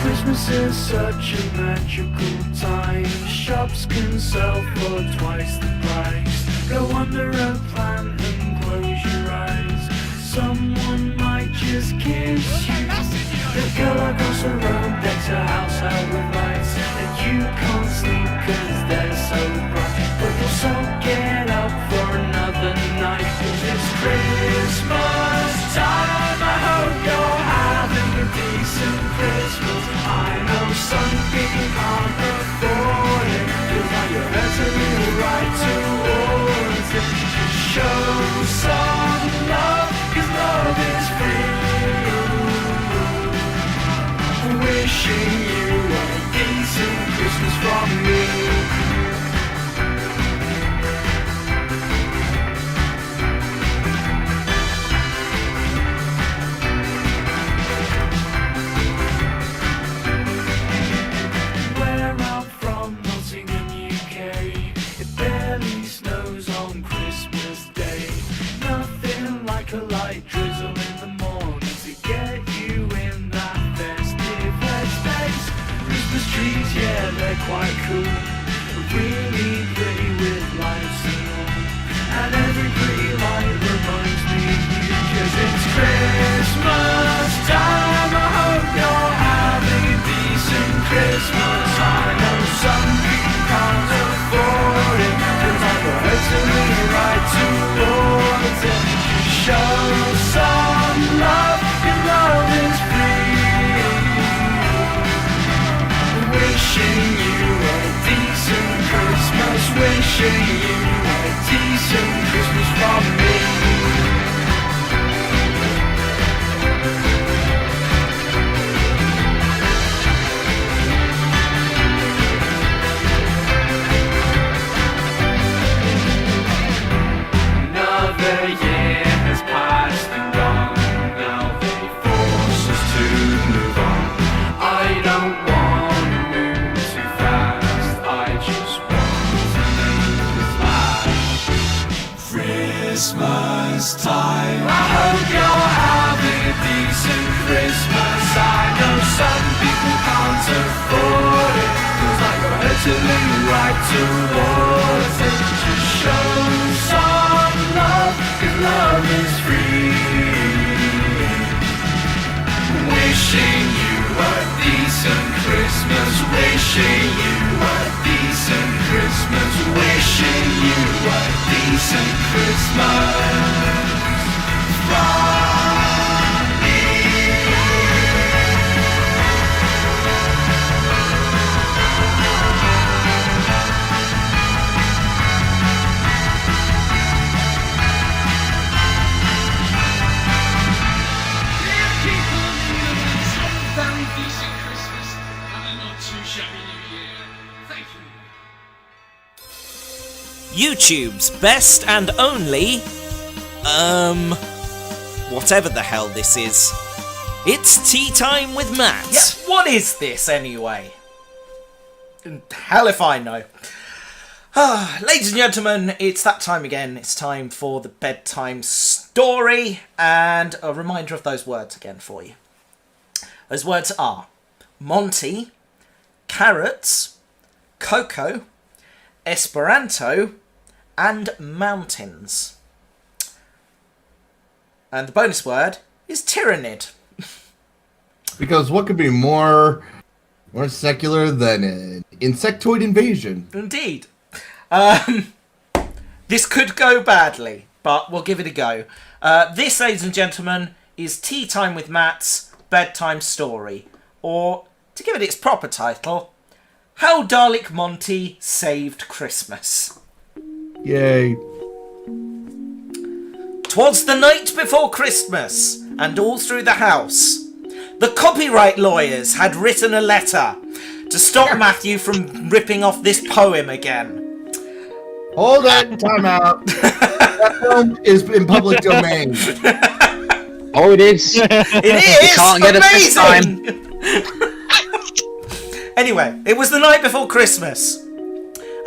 Christmas is such a magical time. Shops can sell for twice the price. Go under a plant and close your eyes. Someone might just kiss you. The girl across the road decks her house out with lights, and you can't sleep 'cause they're so bright. But you'll still get up for another night. 'Cause it's Christmas time. I hope you're having a decent Christmas. I know some people can't afford it. Feels like you're hurting right towards it. Show some love, 'cause love is free. Wishing you a decent Christmas from me. Where I'm from, Nottingham, UK, it barely snows on Christmas Day. Nothing like a light drizzle in the morning to get you in that festive headspace. Christmas trees, yeah, they're quite cool, really pretty with lights and all. And every pretty light reminds me of you, 'cause it's Christmas time. I hope you're having a decent Christmas. I know some people can't afford it. Feels like we're hurting right towards it. Show some love, 'cause love is free. Wishing you a decent Christmas. Wishing you a decent Christmas. Wishing you a decent Christmas. YouTube's best and only, whatever the hell this is. It's Tea Time with Matt. Yeah, what is this anyway? Hell if I know. Ladies and gentlemen, it's that time again. It's time for the bedtime story, and a reminder of those words again for you. Those words are Monty, carrots, cocoa, Esperanto, and mountains. And the bonus word is tyrannid. Because what could be more secular than an insectoid invasion? Indeed. This could go badly, but we'll give it a go. This, ladies and gentlemen, is Tea Time with Matt's bedtime story. Or, to give it its proper title, How Dalek Monty Saved Christmas. Yay. 'Twas the night before Christmas, and all through the house, the copyright lawyers had written a letter to stop Matthew from ripping off this poem again. Hold on, time out. That film is in public domain. Oh, it is. It is! You can't get it this time. Anyway, it was the night before Christmas,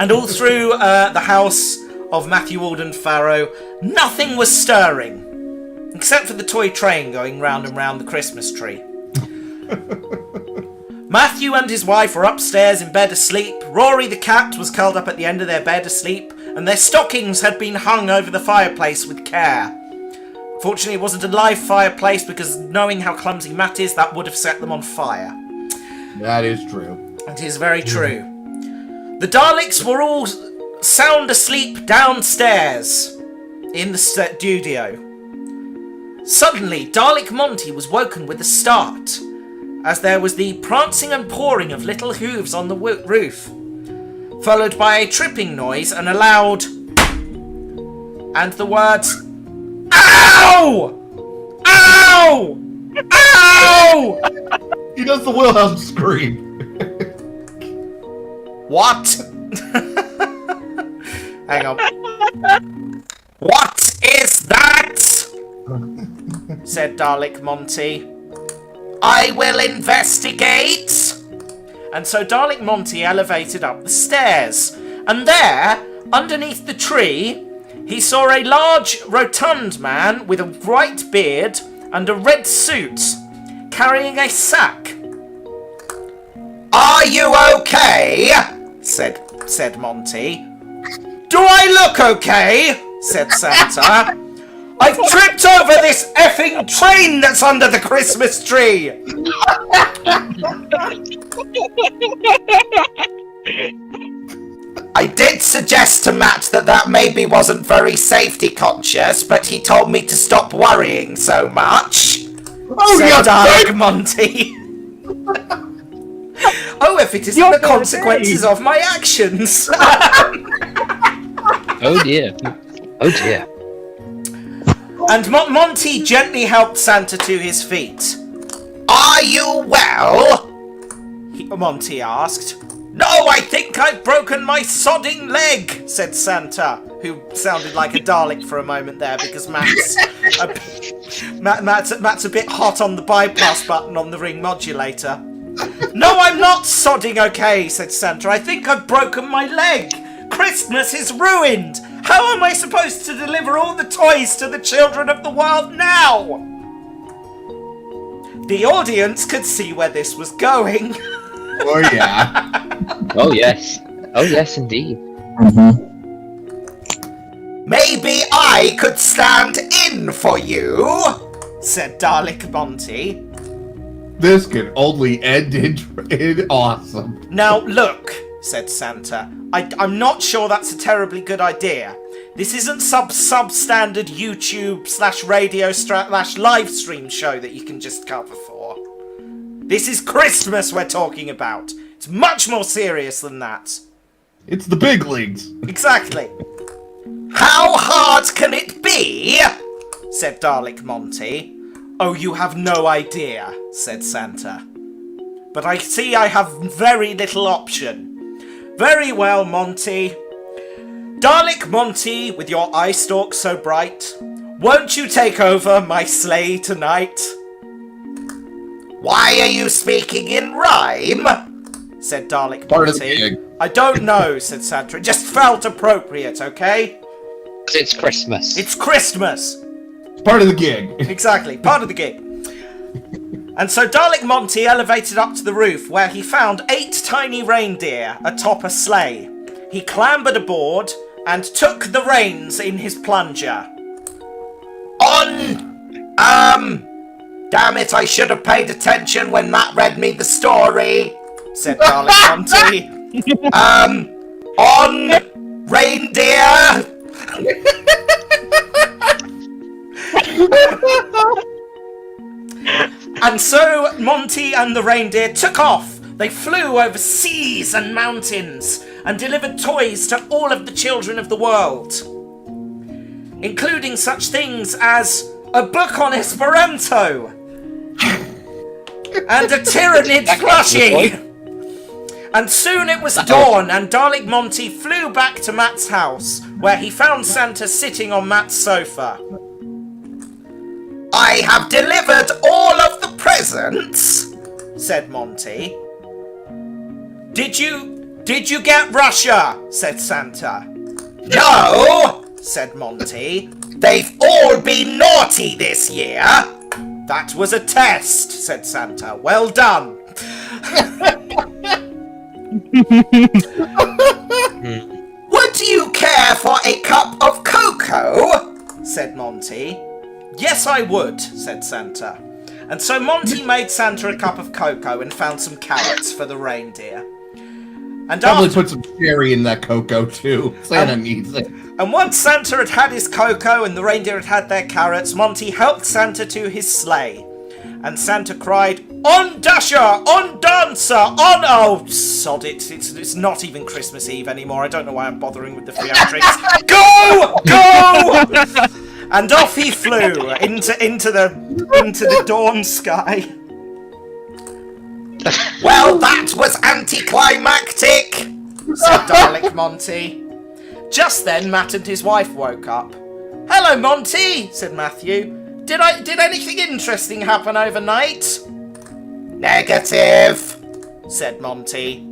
and all through the house of Matthew Alden-Farrow, nothing was stirring, except for the toy train going round and round the Christmas tree. Matthew and his wife were upstairs in bed asleep, Rory the cat was curled up at the end of their bed asleep, and their stockings had been hung over the fireplace with care. Fortunately, it wasn't a live fireplace, because knowing how clumsy Matt is, that would have set them on fire. That is true. It is very true. The Daleks were all sound asleep downstairs in the studio. Suddenly, Dalek Monty was woken with a start, as there was the prancing and pawing of little hooves on the roof, followed by a tripping noise and a loud... and the words... Ow! Ow! Ow! He does the Wilhelm scream. What? Hang on. What is that? Said Dalek Monty. I will investigate. And so Dalek Monty elevated up the stairs. And there, underneath the tree, he saw a large, rotund man with a white beard and a red suit, carrying a sack. Are you okay? said Monty. Do I look okay? Said Santa. I've tripped over this effing train that's under the Christmas tree. I did suggest to Matt that maybe wasn't very safety conscious, but he told me to stop worrying so much. Oh, said Dalek Monty. Oh, if it isn't the consequences of my actions. Oh dear. Oh dear. And Monty gently helped Santa to his feet. Are you well? Monty asked. No, I think I've broken my sodding leg, said Santa, who sounded like a Dalek for a moment there because Matt's a bit hot on the bypass button on the ring modulator. No, I'm not sodding okay, said Santa. I think I've broken my leg. Christmas is ruined. How am I supposed to deliver all the toys to the children of the world now? The audience could see where this was going. Oh, yeah. Oh, yes. Oh, yes, indeed. Maybe I could stand in for you, said Dalek Monty. This could only end in awesome. Now, look, said Santa. I'm not sure that's a terribly good idea. This isn't substandard YouTube / radio / live stream show that you can just cover for. This is Christmas we're talking about. It's much more serious than that. It's the big leagues. Exactly. How hard can it be? Said Dalek Monty. Oh, you have no idea, said Santa. But I see I have very little option. Very well, Monty. Dalek Monty, with your eye stalk so bright, won't you take over my sleigh tonight? Why are you speaking in rhyme? Said Dalek Monty. I don't know, said Santa. It just felt appropriate, okay? It's Christmas. It's Christmas. It's part of the gig. Exactly, part of the gig. And so Dalek Monty elevated up to the roof, where he found 8 tiny reindeer atop a sleigh. He clambered aboard and took the reins in his plunger. Damn it, I should have paid attention when Matt read me the story, said Dalek Monty. On reindeer. And so Monty and the reindeer took off. They flew over seas and mountains and delivered toys to all of the children of the world, including such things as a book on Esperanto and a Tyrannid plushie. And soon it was dawn, and Dalek Monty flew back to Matt's house, where he found Santa sitting on Matt's sofa. I have delivered all of the presents, said Monty. Did you get Russia? Said Santa. No, said Monty. They've all been naughty this year. That was a test, said Santa. Well done. Would you care for a cup of cocoa? Said Monty. Yes, I would, said Santa. And so Monty made Santa a cup of cocoa and found some carrots for the reindeer. And probably put some cherry in that cocoa too. Santa needs it. And once Santa had had his cocoa and the reindeer had had their carrots, Monty helped Santa to his sleigh. And Santa cried, "On Dasher! On Dancer! On..." Oh, sod it. It's not even Christmas Eve anymore. I don't know why I'm bothering with the theatrics. Go! Go! And off he flew into the dawn sky. Well, that was anticlimactic, said Dalek Monty. Just then, Matt and his wife woke up. Hello, Monty, said Matthew. Did anything interesting happen overnight? Negative, said Monty.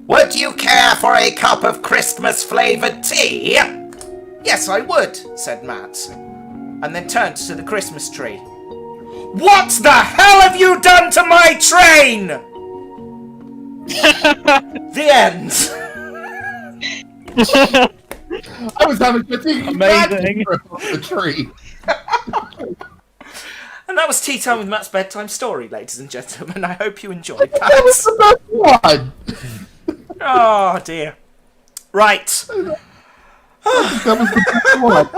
Would you care for a cup of Christmas-flavoured tea? Yes, I would, said Matt, and then turned to the Christmas tree. What the hell have you done to my train? The end. I was having fatigue. Amazing. The tree. And that was Tea Time with Matt's bedtime story, ladies and gentlemen. I hope you enjoyed that. That was the best one. Oh dear. Right. That was the best one.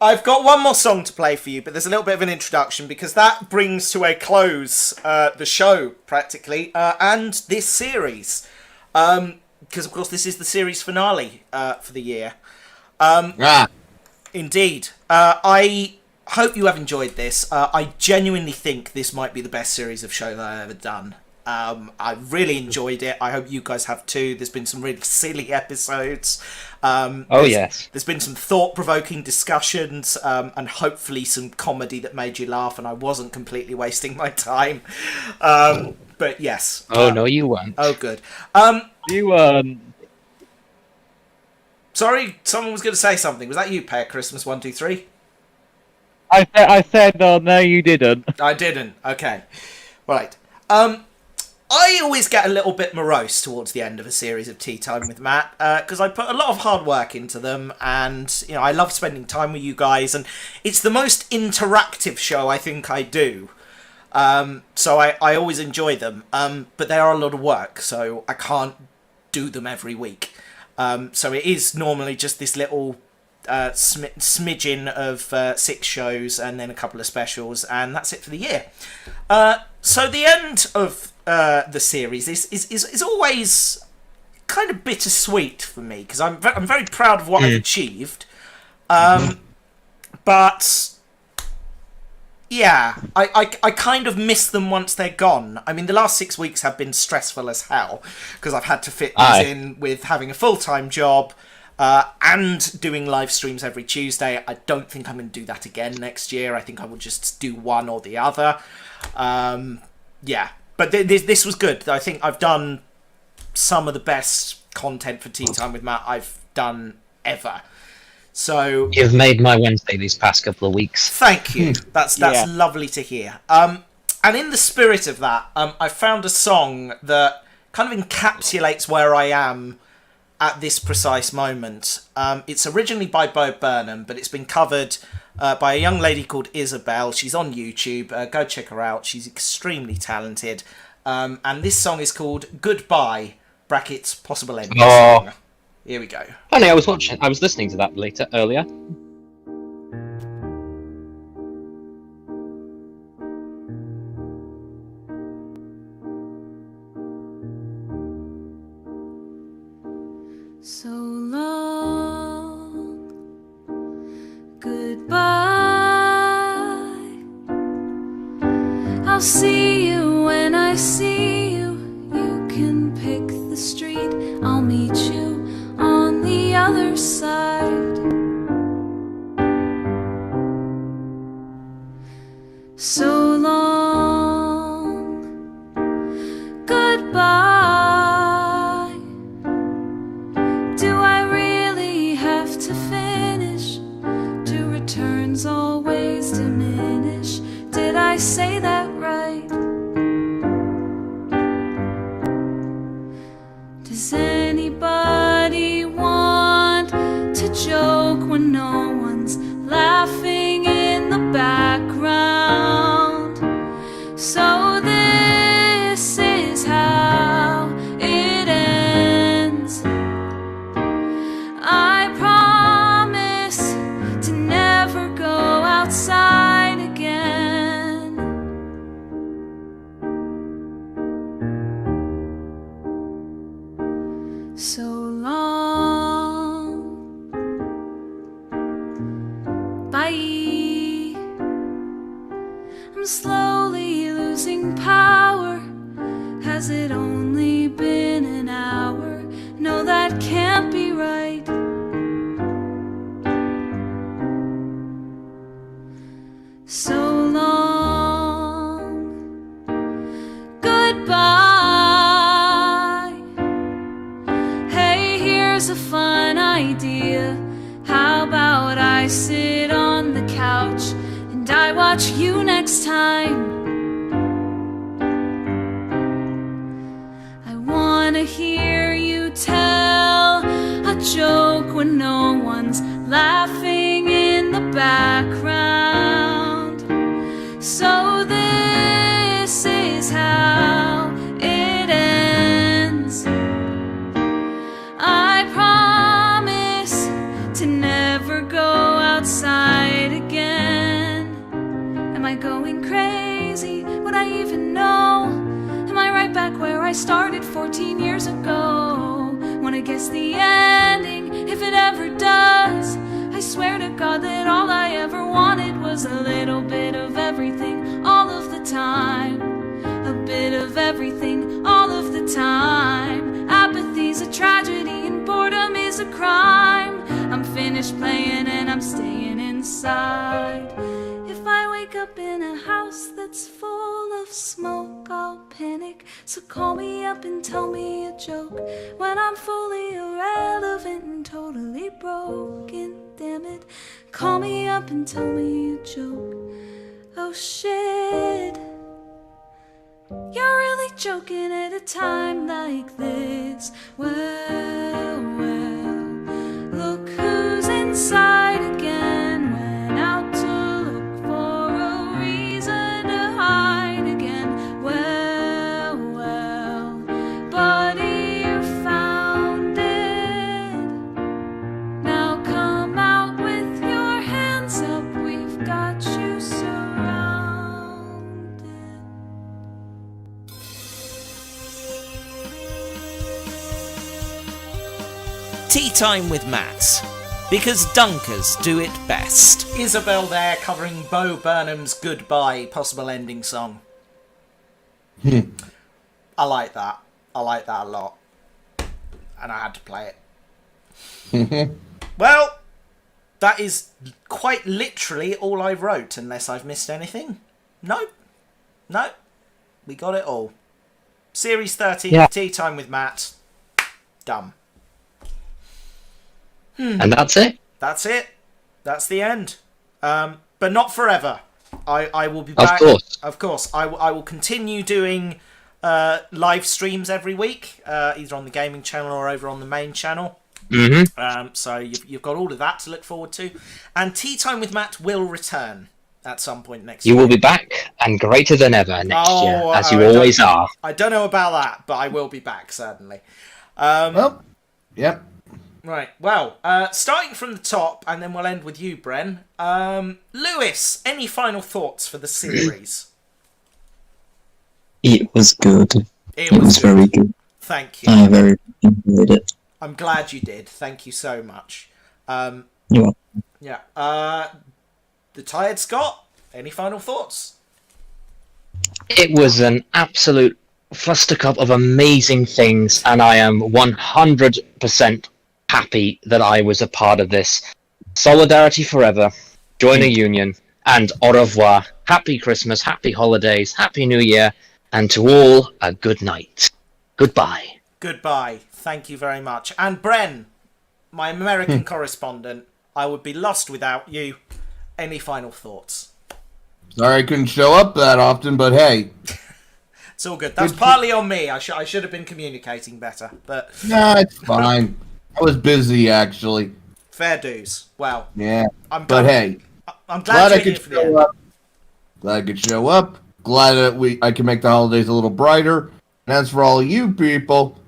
I've got one more song to play for you, but there's a little bit of an introduction because that brings to a close the show, practically, and this series. Because, of course, this is the series finale for the year. Indeed. I hope you have enjoyed this. I genuinely think this might be the best series of show that I've ever done. I really enjoyed it. I hope you guys have too. There's been some really silly episodes. Yes. There's been some thought-provoking discussions, and hopefully some comedy that made you laugh, and I wasn't completely wasting my time. But yes. Oh, no, you weren't. Oh, good. You weren't. Sorry, someone was going to say something. Was that you, Pear Christmas 123? I said, oh, no, you didn't. I didn't. Okay. Right. I always get a little bit morose towards the end of a series of Tea Time with Matt because I put a lot of hard work into them, and I love spending time with you guys, and it's the most interactive show I think I do. So I always enjoy them, but they are a lot of work, so I can't do them every week. So it is normally just this little smidgen of 6 shows and then a couple of specials, and that's it for the year. So the end of the series is always kind of bittersweet for me, because I'm very proud of what I've achieved. But yeah, I kind of miss them once they're gone. I mean, the last 6 weeks have been stressful as hell, because I've had to fit these in with having a full-time job and doing live streams every Tuesday. I don't think I'm going to do that again next year. I think I will just do one or the other. Yeah, but this was good. I think I've done some of the best content for Tea Time with Matt I've done ever. So you've made my Wednesday these past couple of weeks. Thank you. That's lovely to hear. And in the spirit of that, I found a song that kind of encapsulates where I am at this precise moment. It's originally by Bo Burnham, but it's been covered by a young lady called Isabel. She's on YouTube. Go check her out. She's extremely talented. And this song is called Goodbye, brackets, possible ending song. Here we go. Funny, I was listening to that earlier. So long, goodbye. I'll see you when I see you. You can pick the street. I'll meet you on the other side. So long, goodbye. Do I really have to finish? Do returns always diminish? Did I say that right? Does anybody want to joke when no one's laughing in the background? So this is how it ends. I promise to never go outside again. So long, bye. I'm slowly losing power. Has it only been an hour? No, that can't be right. So long, goodbye. Hey, here's a fun idea. How about I sit on the couch and I watch you next time? I wanna hear you tell a joke when no one's laughing in the background. So this is how it ends. I promise to never go outside again. Am I going crazy? Would I even know? Am I right back where I started 14 years ago? Wanna guess the ending, if it ever does. I swear to God that all I ever wanted was a little bit of everything, all of the time. A bit of everything, all of the time. Apathy's a tragedy and boredom is a crime. I'm finished playing and I'm staying inside. If I wake up in a house that's full of smoke, I'll panic. So call me up and tell me a joke when I'm fully irrelevant and totally broken. Damn it, call me up and tell me a joke. Oh shit, you're really joking at a time like this. Well, look who's inside again. Went out to look for a reason to hide again. Well, buddy, you found it. Now come out with your hands up. We've got you surrounded. Tea Time with Matt. Because dunkers do it best. Isabel there covering Bo Burnham's Goodbye possible ending song. I like that. I like that a lot. And I had to play it. Well, that is quite literally all I wrote, unless I've missed anything. No. We got it all. Series 30, Yeah. Tea Time with Matt. Done. And that's it. That's it. That's the end. But not forever. I will be Of back. course. Of course. I will continue doing live streams every week, either on the gaming channel or over on the main channel. Mm-hmm. So you've got all of that to look forward to. And Tea Time with Matt will return at some point next year. You will be back and greater than ever next year, as you I always don't- are. I don't know about that, but I will be back, certainly. Well, yep. Right, well, starting from the top, and then we'll end with you, Bren. Lewis, any final thoughts for the series? It was good. It It was was very good. Thank you. I very enjoyed it. I'm glad you did. Thank you so much. You're welcome. Yeah. The Tired Scott, any final thoughts? It was an absolute flustercup of amazing things, and I am 100% happy that I was a part of this. Solidarity forever, join a union, and au revoir. Happy Christmas, happy holidays, happy New Year, and to all, a good night. Goodbye. Goodbye. Thank you very much. And Bren, my American correspondent, I would be lost without you. Any final thoughts? Sorry I couldn't show up that often, but hey. It's all good. That's partly on me. I should have been communicating better, but Nah, it's fine. I was busy, actually. fair dues. Well, Yeah. I'm But glad- hey, I'm glad I you're here could for the show end. up. Glad I could show up. Glad that I can make the holidays a little brighter. And as for all of you people,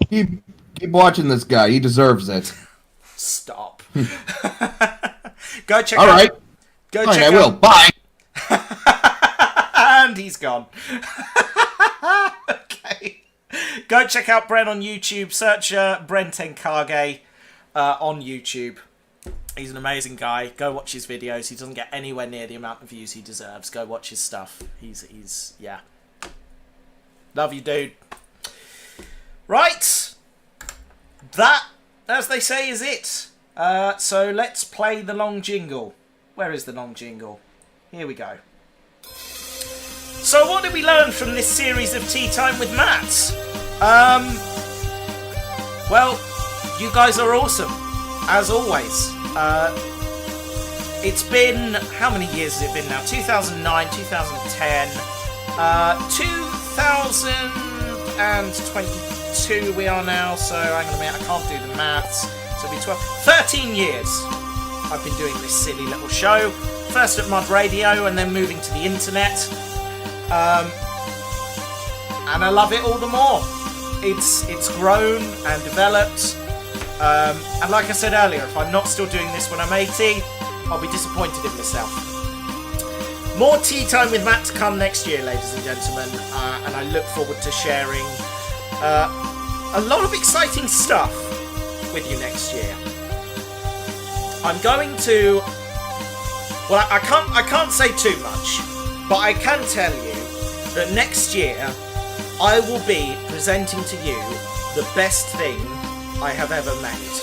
keep watching this guy. He deserves it. Stop. Go check All out. right. Go Fine, check I out. will. Bye. And he's gone. Okay. Go check out Bren on YouTube. Search Bren Tenkage on YouTube. He's an amazing guy. Go watch his videos. He doesn't get anywhere near the amount of views he deserves. Go watch his stuff. He's yeah. Love you, dude. Right. That, as they say, is it. So let's play the long jingle. Where is the long jingle? Here we go. So what did we learn from this series of Tea Time with Matt? Well, you guys are awesome, as always. It's been, how many years has it been now? 2009, 2010, 2022 we are now, so hang on a minute, I can't do the maths. So it'll be 13 years I've been doing this silly little show. First at Mud Radio and then moving to the internet. And I love it all the more. It's grown and developed. And like I said earlier, if I'm not still doing this when I'm 80, I'll be disappointed in myself. More Tea Time with Matt to come next year, ladies and gentlemen. And I look forward to sharing a lot of exciting stuff with you next year. I'm going to... Well, I can't say too much, but I can tell you that next year I will be presenting to you the best thing I have ever made.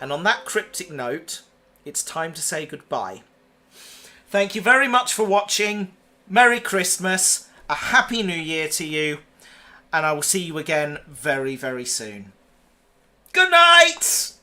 And on that cryptic note, it's time to say goodbye. Thank you very much for watching. Merry Christmas, a Happy New Year to you, and I will see you again very, very soon. Good night!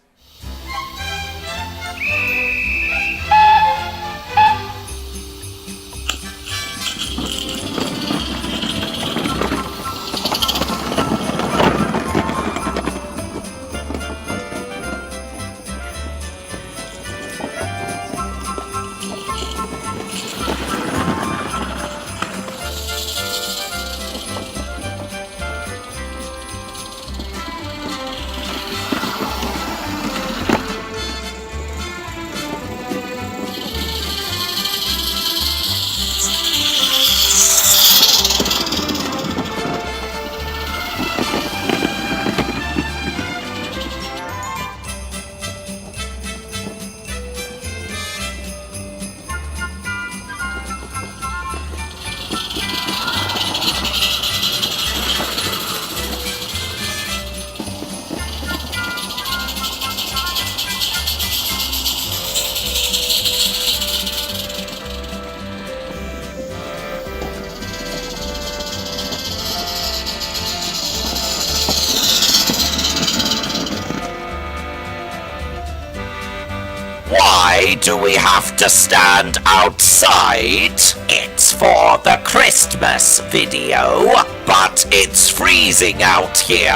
do we have to stand outside? It's for the Christmas video, but it's freezing out here.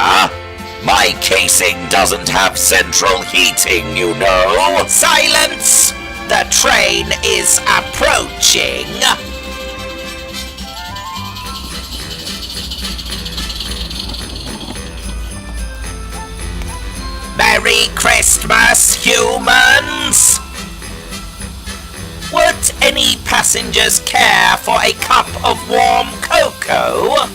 My casing doesn't have central heating, you know. Silence! The train is approaching. Merry Christmas, humans! Would any passengers care for a cup of warm cocoa?